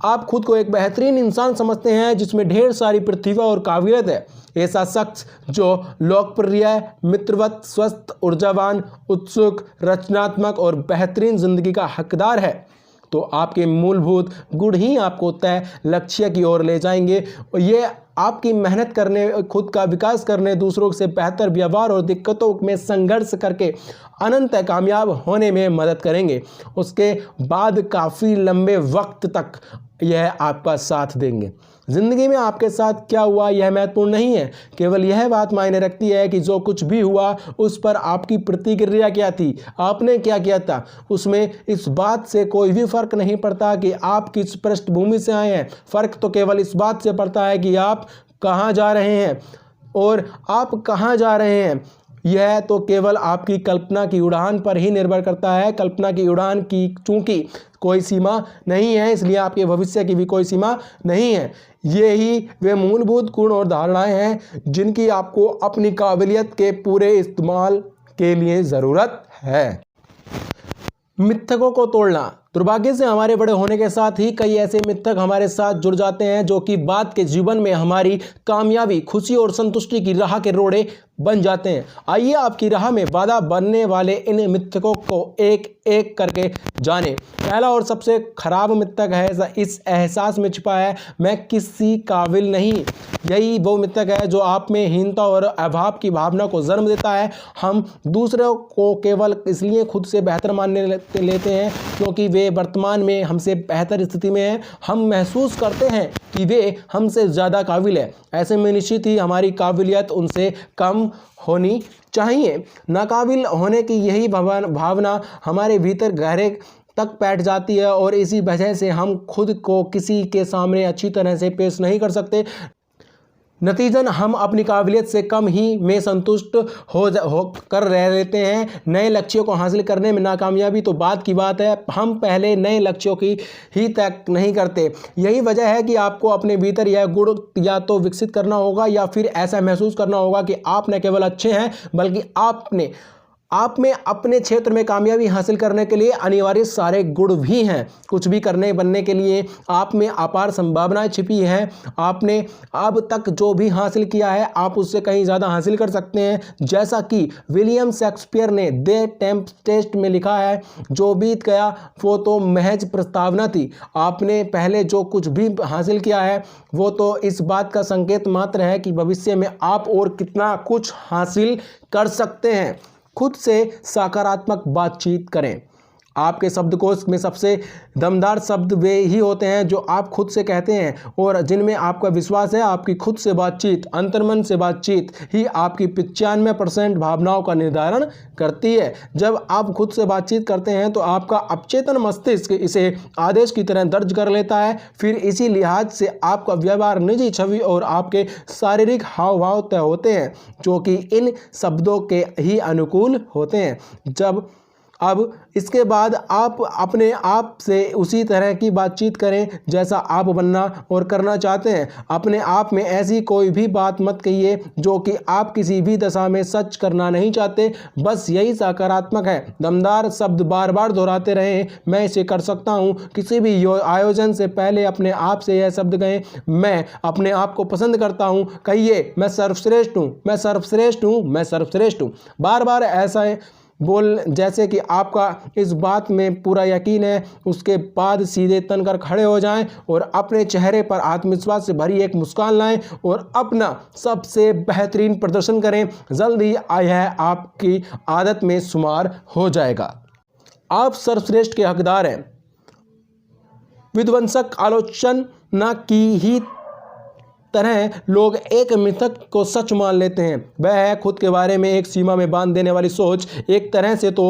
आप खुद को एक बेहतरीन इंसान समझते हैं जिसमें ढेर सारी प्रतिभा और काबिलियत है, ऐसा शख्स जो लोकप्रिय, मित्रवत, स्वस्थ, ऊर्जावान, उत्सुक, रचनात्मक और बेहतरीन जिंदगी का हकदार है, तो आपके मूलभूत गुण ही आपको तय लक्ष्य की ओर ले जाएंगे और ये आपकी मेहनत करने, खुद का विकास करने, दूसरों से बेहतर व्यवहार और दिक्कतों में संघर्ष करके अनंत कामयाब होने में मदद करेंगे। उसके बाद काफ़ी लंबे वक्त तक यह आपका साथ देंगे। जिंदगी में आपके साथ क्या हुआ यह महत्वपूर्ण नहीं है, केवल यह बात मायने रखती है कि जो कुछ भी हुआ उस पर आपकी प्रतिक्रिया क्या थी, आपने क्या किया था। उसमें इस बात से कोई भी फर्क नहीं पड़ता कि आप किस पृष्ठभूमि से आए हैं। फर्क तो केवल इस बात से पड़ता है कि आप कहाँ जा रहे हैं, और आप कहाँ जा रहे हैं यह तो केवल आपकी कल्पना की उड़ान पर ही निर्भर करता है। कल्पना की उड़ान की चूंकि कोई सीमा नहीं है, इसलिए आपके भविष्य की भी कोई सीमा नहीं है। ये ही वे मूलभूत गुण और धारणाएं हैं जिनकी आपको अपनी काबिलियत के पूरे इस्तेमाल के लिए ज़रूरत है। मिथकों को तोड़ना। दुर्भाग्य से हमारे बड़े होने के साथ ही कई ऐसे मिथक हमारे साथ जुड़ जाते हैं जो कि बाद के जीवन में हमारी कामयाबी, खुशी और संतुष्टि की राह के रोड़े बन जाते हैं। आइए आपकी राह में बाधा बनने वाले इन मिथकों को एक एक करके जानें। पहला और सबसे खराब मिथक है इस एहसास में छिपा है, मैं किसी काबिल नहीं। यही वो मिथक है जो आप में हीनता और अभाव की भावना को जन्म देता है। हम दूसरों को केवल इसलिए खुद से बेहतर मानने लेते हैं क्योंकि वे वर्तमान में हमसे बेहतर स्थिति में हैं। हम महसूस करते हैं कि वे हमसे ज़्यादा काबिल है। ऐसे में निश्चित ही हमारी काबिलियत उनसे कम होनी चाहिए। नाकाबिल होने की यही भावना हमारे भीतर गहरे तक बैठ जाती है और इसी वजह से हम खुद को किसी के सामने अच्छी तरह से पेश नहीं कर सकते। नतीजन हम अपनी काबिलियत से कम ही में संतुष्ट हो कर रह लेते हैं। नए लक्ष्यों को हासिल करने में नाकामयाबी तो बात की बात है, हम पहले नए लक्ष्यों की ही तय नहीं करते। यही वजह है कि आपको अपने भीतर यह गुण या तो विकसित करना होगा या फिर ऐसा महसूस करना होगा कि आप न केवल अच्छे हैं बल्कि आप में अपने क्षेत्र में कामयाबी हासिल करने के लिए अनिवार्य सारे गुण भी हैं। कुछ भी बनने के लिए आप में अपार संभावनाएं छिपी हैं। आपने अब तक जो भी हासिल किया है आप उससे कहीं ज़्यादा हासिल कर सकते हैं। जैसा कि विलियम शेक्सपियर ने द टेम्पटेस्ट में लिखा है, जो बीत गया वो तो महज प्रस्तावना थी। आपने पहले जो कुछ भी हासिल किया है वो तो इस बात का संकेत मात्र है कि भविष्य में आप और कितना कुछ हासिल कर सकते हैं। खुद से सकारात्मक बातचीत करें। आपके शब्दकोश में सबसे दमदार शब्द वे ही होते हैं जो आप खुद से कहते हैं और जिनमें आपका विश्वास है। आपकी खुद से बातचीत, अंतर्मन से बातचीत ही आपकी 95% भावनाओं का निर्धारण करती है। जब आप खुद से बातचीत करते हैं तो आपका अवचेतन मस्तिष्क इसे आदेश की तरह दर्ज कर लेता है। फिर इसी लिहाज से आपका व्यवहार, निजी छवि और आपके शारीरिक हाव भाव तय होते हैं जो कि इन शब्दों के ही अनुकूल होते हैं। अब इसके बाद आप अपने आप से उसी तरह की बातचीत करें जैसा आप बनना और करना चाहते हैं। अपने आप में ऐसी कोई भी बात मत कहिए जो कि आप किसी भी दशा में सच करना नहीं चाहते। बस यही सकारात्मक है। दमदार शब्द बार बार दोहराते रहें, मैं इसे कर सकता हूँ। किसी भी आयोजन से पहले अपने आप से यह शब्द कहें, मैं अपने आप को पसंद करता हूँ। कहिए, मैं सर्वश्रेष्ठ हूँ, मैं सर्वश्रेष्ठ हूँ, मैं सर्वश्रेष्ठ हूँ। बार बार ऐसा बोल जैसे कि आपका इस बात में पूरा यकीन है। उसके बाद सीधे तनकर खड़े हो जाएं और अपने चेहरे पर आत्मविश्वास से भरी एक मुस्कान लाएं और अपना सबसे बेहतरीन प्रदर्शन करें। जल्द ही यह आपकी आदत में शुमार हो जाएगा। आप सर्वश्रेष्ठ के हकदार हैं। विध्वंसक आलोचना की ही तरह लोग एक मिथक को सच मान लेते हैं। वह है खुद के बारे में एक सीमा में बांध देने वाली सोच। एक तरह से तो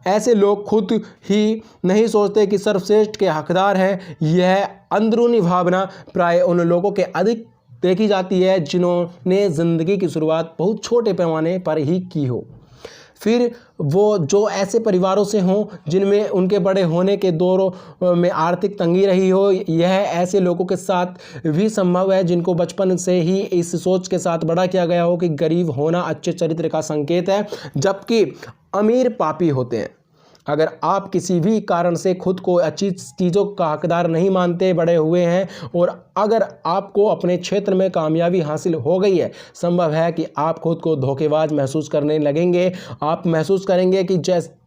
ऐसे लोग खुद ही नहीं सोचते कि सर्वश्रेष्ठ के हकदार हैं। यह अंदरूनी भावना प्राय उन लोगों के अधिक देखी जाती है जिन्होंने ज़िंदगी की शुरुआत बहुत छोटे पैमाने पर ही की हो। फिर वो जो ऐसे परिवारों से हों जिनमें उनके बड़े होने के दौरों में आर्थिक तंगी रही हो। यह ऐसे लोगों के साथ भी संभव है जिनको बचपन से ही इस सोच के साथ बड़ा किया गया हो कि गरीब होना अच्छे चरित्र का संकेत है, जबकि अमीर पापी होते हैं। अगर आप किसी भी कारण से खुद को अच्छी चीज़ों का हकदार नहीं मानते बड़े हुए हैं और अगर आपको अपने क्षेत्र में कामयाबी हासिल हो गई है, संभव है कि आप खुद को धोखेबाज महसूस करने लगेंगे। आप महसूस करेंगे कि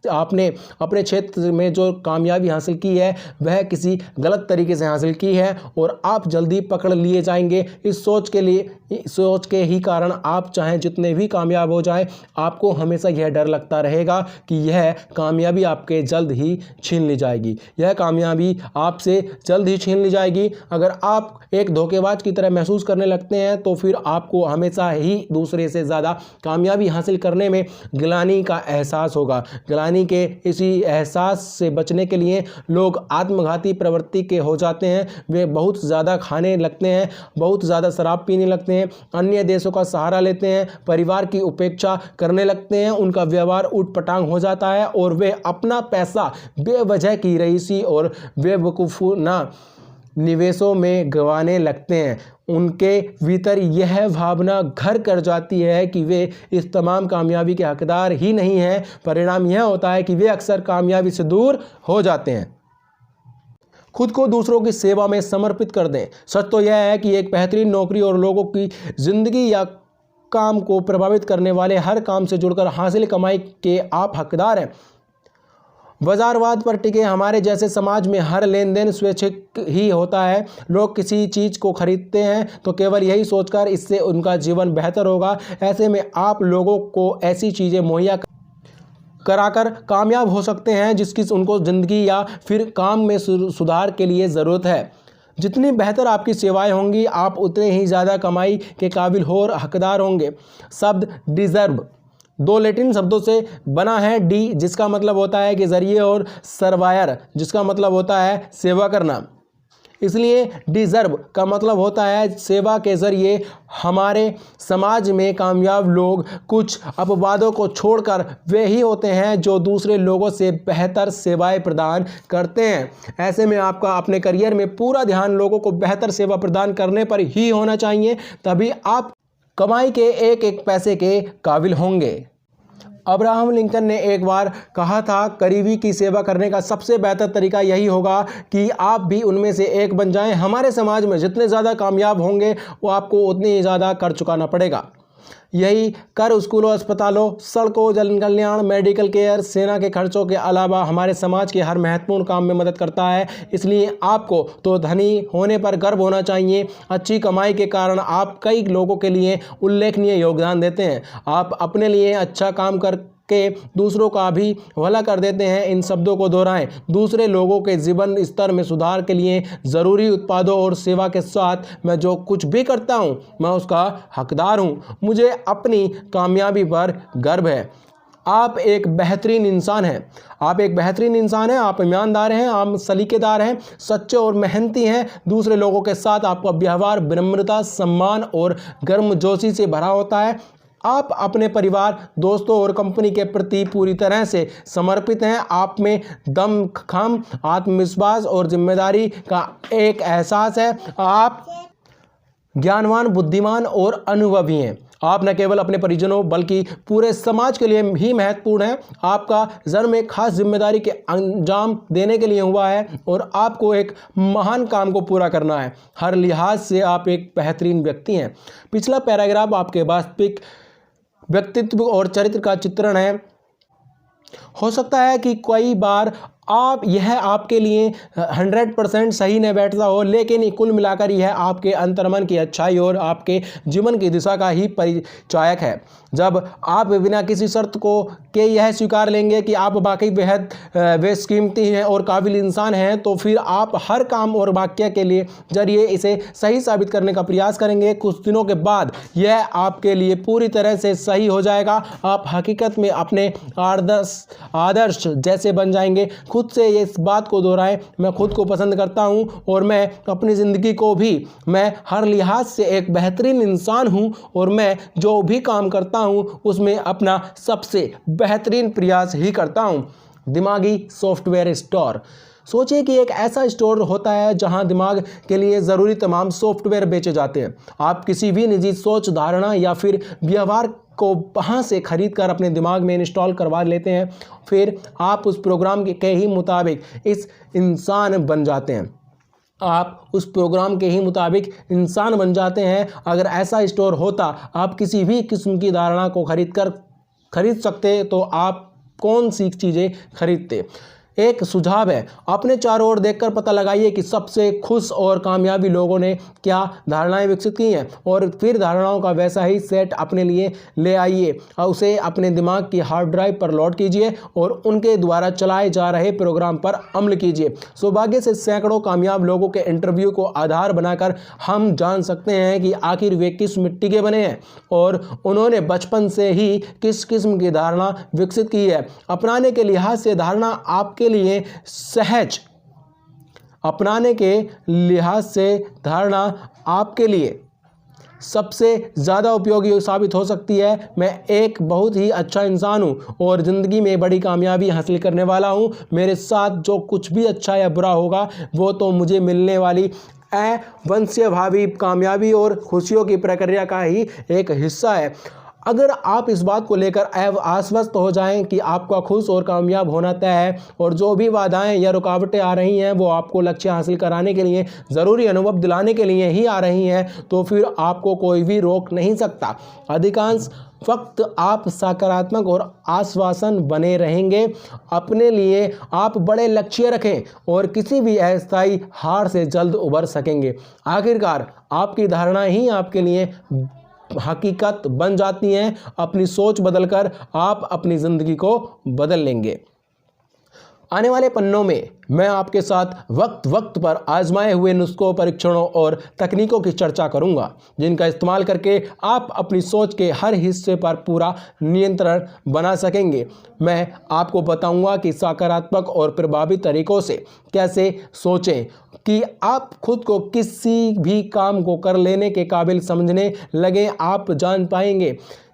आपने अपने क्षेत्र में जो कामयाबी हासिल की है वह किसी गलत तरीके से हासिल की है और आप जल्दी पकड़ लिए जाएंगे। इस सोच के ही कारण आप चाहें जितने भी कामयाब हो जाएं, आपको हमेशा यह डर लगता रहेगा कि यह कामयाबी आपके जल्द ही छीन ली जाएगी, यह कामयाबी आपसे जल्द ही छीन ली जाएगी। अगर आप एक धोखेबाज की तरह महसूस करने लगते हैं तो फिर आपको हमेशा ही दूसरे से ज़्यादा कामयाबी हासिल करने में गिलानी का एहसास होगा। गिलानी के इसी एहसास से बचने के लिए लोग आत्मघाती प्रवृत्ति के हो जाते हैं। वे बहुत ज़्यादा खाने लगते हैं, बहुत ज़्यादा शराब पीने लगते हैं, अन्य देशों का सहारा लेते हैं, परिवार की उपेक्षा करने लगते हैं, उनका व्यवहार उटपटांग हो जाता है और वे अपना पैसा बेवजह की रईसी और बेवकूफ़ाना निवेशों में गंवाने लगते हैं। उनके भीतर यह भावना घर कर जाती है कि वे इस तमाम कामयाबी के हकदार ही नहीं हैं। परिणाम यह होता है कि वे अक्सर कामयाबी से दूर हो जाते हैं। खुद को दूसरों की सेवा में समर्पित कर दें। सच तो यह है कि एक बेहतरीन नौकरी और लोगों की ज़िंदगी या काम को प्रभावित करने वाले हर काम से जुड़कर हासिल कमाई के आप हकदार हैं। बाजारवाद पर टिके हमारे जैसे समाज में हर लेन देन स्वैच्छिक ही होता है। लोग किसी चीज़ को खरीदते हैं तो केवल यही सोचकर इससे उनका जीवन बेहतर होगा। ऐसे में आप लोगों को ऐसी चीज़ें मुहैया कराकर कामयाब हो सकते हैं जिसकी उनको ज़िंदगी या फिर काम में सुधार के लिए ज़रूरत है। जितनी बेहतर आपकी सेवाएं होंगी, आप उतने ही ज़्यादा कमाई के काबिल और हकदार होंगे। शब्द डिज़र्व दो लैटिन शब्दों से बना है। डी जिसका मतलब होता है कि जरिए और सर्वायर जिसका मतलब होता है सेवा करना। इसलिए डिज़र्व का मतलब होता है सेवा के ज़रिए। हमारे समाज में कामयाब लोग कुछ अपवादों को छोड़कर वे ही होते हैं जो दूसरे लोगों से बेहतर सेवाएं प्रदान करते हैं। ऐसे में आपका अपने करियर में पूरा ध्यान लोगों को बेहतर सेवा प्रदान करने पर ही होना चाहिए, तभी आप कमाई के एक एक पैसे के काबिल होंगे। अब्राहम लिंकन ने एक बार कहा था, करीबी की सेवा करने का सबसे बेहतर तरीका यही होगा कि आप भी उनमें से एक बन जाएं। हमारे समाज में जितने ज़्यादा कामयाब होंगे वो आपको उतने ही ज़्यादा कर चुकाना पड़ेगा। यही कर स्कूलों, अस्पतालों, सड़कों, जन कल्याण, मेडिकल केयर, सेना के खर्चों के अलावा हमारे समाज के हर महत्वपूर्ण काम में मदद करता है। इसलिए आपको तो धनी होने पर गर्व होना चाहिए। अच्छी कमाई के कारण आप कई लोगों के लिए उल्लेखनीय योगदान देते हैं। आप अपने लिए अच्छा काम करके दूसरों का भी भला कर देते हैं। इन शब्दों को दोहराएं। दूसरे लोगों के जीवन स्तर में सुधार के लिए ज़रूरी उत्पादों और सेवा के साथ मैं जो कुछ भी करता हूं, मैं उसका हकदार हूं। मुझे अपनी कामयाबी पर गर्व है। आप एक बेहतरीन इंसान हैं। आप एक बेहतरीन इंसान हैं। आप ईमानदार हैं, आप सलीकेदार हैं, सच्चे और मेहनती हैं। दूसरे लोगों के साथ आपका व्यवहार विनम्रता, सम्मान और गर्मजोशी से भरा होता है। आप अपने परिवार, दोस्तों और कंपनी के प्रति पूरी तरह से समर्पित हैं। आप में दमखम, आत्मविश्वास और जिम्मेदारी का एक एहसास है। आप ज्ञानवान, बुद्धिमान और अनुभवी हैं। आप न केवल अपने परिजनों बल्कि पूरे समाज के लिए ही महत्वपूर्ण हैं। आपका जन्म एक खास जिम्मेदारी के अंजाम देने के लिए हुआ है और आपको एक महान काम को पूरा करना है। हर लिहाज से आप एक बेहतरीन व्यक्ति हैं। पिछला पैराग्राफ आपके वास्तविक व्यक्तित्व और चरित्र का चित्रण है। हो सकता है कि कई बार यह आपके लिए 100% सही न बैठता हो, लेकिन कुल मिलाकर यह आपके अंतर्मन की अच्छाई और आपके जीवन की दिशा का ही परिचायक है। जब आप बिना किसी शर्त के यह स्वीकार लेंगे कि आप वाकई बेहद बेशकीमती हैं और काबिल इंसान हैं, तो फिर आप हर काम और वाक्य के लिए जरिए इसे सही साबित करने का प्रयास करेंगे। कुछ दिनों के बाद यह आपके लिए पूरी तरह से सही हो जाएगा। आप हकीकत में अपने आदर्श जैसे बन जाएंगे। खुद से इस बात को दोहराएं, मैं खुद को पसंद करता हूं और मैं अपनी ज़िंदगी को भी मैं हर लिहाज से एक बेहतरीन इंसान हूं और मैं जो भी काम करता हूं उसमें अपना सबसे बेहतरीन प्रयास ही करता हूं। दिमागी सॉफ्टवेयर स्टोर। सोचिए कि एक ऐसा स्टोर होता है जहां दिमाग के लिए ज़रूरी तमाम सॉफ्टवेयर बेचे जाते हैं। आप किसी भी निजी सोच, धारणा या फिर व्यवहार को वहाँ से खरीद कर अपने दिमाग में इंस्टॉल करवा लेते हैं। फिर आप उस प्रोग्राम के ही मुताबिक इस इंसान बन जाते हैं। आप उस प्रोग्राम के ही मुताबिक इंसान बन जाते हैं। अगर ऐसा स्टोर होता, आप किसी भी किस्म की धारणा को खरीद सकते तो आप कौन सी चीज़ें खरीदते। एक सुझाव है, अपने चारों ओर देखकर पता लगाइए कि सबसे खुश और कामयाबी लोगों ने क्या धारणाएं विकसित की हैं और फिर धारणाओं का वैसा ही सेट अपने लिए ले आइए और उसे अपने दिमाग की हार्ड ड्राइव पर लोड कीजिए और उनके द्वारा चलाए जा रहे प्रोग्राम पर अमल कीजिए। सौभाग्य से सैकड़ों कामयाब लोगों के इंटरव्यू को आधार बनाकर हम जान सकते हैं कि आखिर वे किस मिट्टी के बने हैं और उन्होंने बचपन से ही किस किस्म की धारणा विकसित की है। अपनाने के लिहाज से धारणा आपके लिए सहज अपनाने के लिहाज से धारणा आपके लिए सबसे ज़्यादा उपयोगी साबित हो सकती है। मैं एक बहुत ही अच्छा इंसान हूँ और ज़िंदगी में बड़ी कामयाबी हासिल करने वाला हूँ। मेरे साथ जो कुछ भी अच्छा या बुरा होगा वो तो मुझे मिलने वाली अवश्यभावी कामयाबी और खुशियों की प्रक्रिया का ही एक हिस्सा है। अगर आप इस बात को लेकर आश्वस्त हो जाएं कि आपका खुश और कामयाब होना तय है और जो भी बाधाएं या रुकावटें आ रही हैं वो आपको लक्ष्य हासिल कराने के लिए ज़रूरी अनुभव दिलाने के लिए ही आ रही हैं, तो फिर आपको कोई भी रोक नहीं सकता। अधिकांश वक्त आप सकारात्मक और आश्वासन बने रहेंगे। अपने लिए आप बड़े लक्ष्य रखें और किसी भी अस्थायी हार से जल्द उबर सकेंगे। आखिरकार आपकी धारणा ही आपके लिए हकीकत बन जाती हैं। अपनी सोच बदलकर आप अपनी ज़िंदगी को बदल लेंगे। आने वाले पन्नों में मैं आपके साथ वक्त वक्त पर आजमाए हुए नुस्खों, परीक्षणों और तकनीकों की चर्चा करूंगा जिनका इस्तेमाल करके आप अपनी सोच के हर हिस्से पर पूरा नियंत्रण बना सकेंगे। मैं आपको बताऊंगा कि सकारात्मक और प्रभावी तरीकों से कैसे सोचें कि आप खुद को किसी भी काम को कर लेने के काबिल समझने लगें। आप जान पाएंगे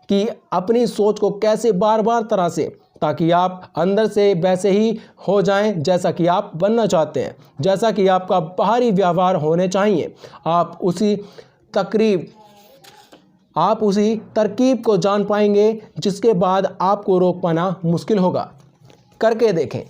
कि अपनी सोच को कैसे बार बार तरह से, ताकि आप अंदर से वैसे ही हो जाएं जैसा कि आप बनना चाहते हैं, जैसा कि आपका बाहरी व्यवहार होने चाहिए। आप उसी तरकीब को जान पाएंगे जिसके बाद आपको रोक पाना मुश्किल होगा। करके देखें।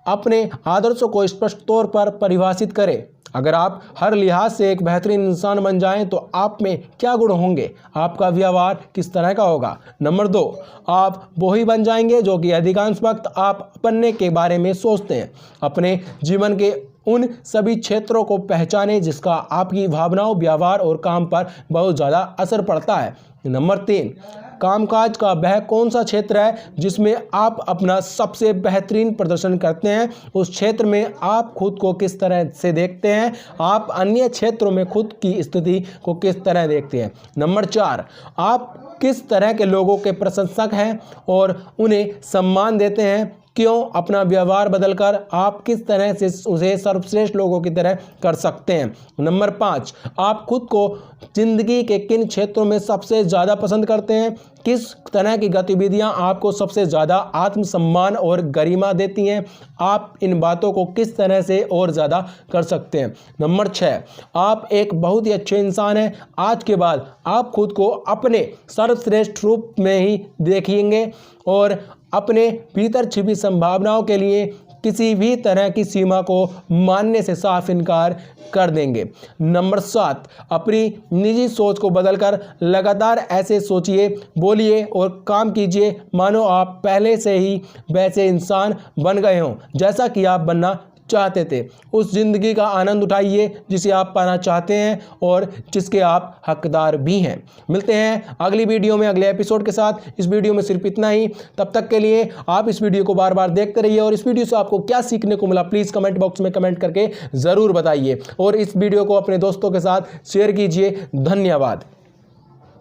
अपने आदर्शों को स्पष्ट तौर पर परिभाषित करें। अगर आप हर लिहाज से एक बेहतरीन इंसान बन जाएं तो आप में क्या गुण होंगे, आपका व्यवहार किस तरह का होगा। नंबर 2, आप वो ही बन जाएंगे जो कि अधिकांश वक्त आप बनने के बारे में सोचते हैं। अपने जीवन के उन सभी क्षेत्रों को पहचानें जिसका आपकी भावनाओं, व्यवहार और काम पर बहुत ज़्यादा असर पड़ता है। नंबर 3, कामकाज का वह कौन सा क्षेत्र है जिसमें आप अपना सबसे बेहतरीन प्रदर्शन करते हैं। उस क्षेत्र में आप खुद को किस तरह से देखते हैं, आप अन्य क्षेत्रों में खुद की स्थिति को किस तरह देखते हैं। नंबर 4, आप किस तरह के लोगों के प्रशंसक हैं और उन्हें सम्मान देते हैं, क्यों। अपना व्यवहार बदलकर आप किस तरह से उसे सर्वश्रेष्ठ लोगों की तरह कर सकते हैं। नंबर 5, आप खुद को जिंदगी के किन क्षेत्रों में सबसे ज़्यादा पसंद करते हैं, किस तरह की गतिविधियां आपको सबसे ज़्यादा आत्मसम्मान और गरिमा देती हैं, आप इन बातों को किस तरह से और ज़्यादा कर सकते हैं। नंबर 6, आप एक बहुत ही अच्छे इंसान हैं। आज के बाद आप खुद को अपने सर्वश्रेष्ठ रूप में ही देखेंगे और अपने भीतर छिपी संभावनाओं के लिए किसी भी तरह की सीमा को मानने से साफ इनकार कर देंगे। नंबर 7, अपनी निजी सोच को बदलकर लगातार ऐसे सोचिए, बोलिए और काम कीजिए मानो आप पहले से ही वैसे इंसान बन गए हों जैसा कि आप बनना चाहते थे। उस जिंदगी का आनंद उठाइए जिसे आप पाना चाहते हैं और जिसके आप हकदार भी हैं। मिलते हैं अगली वीडियो में, अगले एपिसोड के साथ। इस वीडियो में सिर्फ इतना ही। तब तक के लिए आप इस वीडियो को बार बार देखते रहिए और इस वीडियो से आपको क्या सीखने को मिला प्लीज़ कमेंट बॉक्स में कमेंट करके ज़रूर बताइए और इस वीडियो को अपने दोस्तों के साथ शेयर कीजिए। धन्यवाद।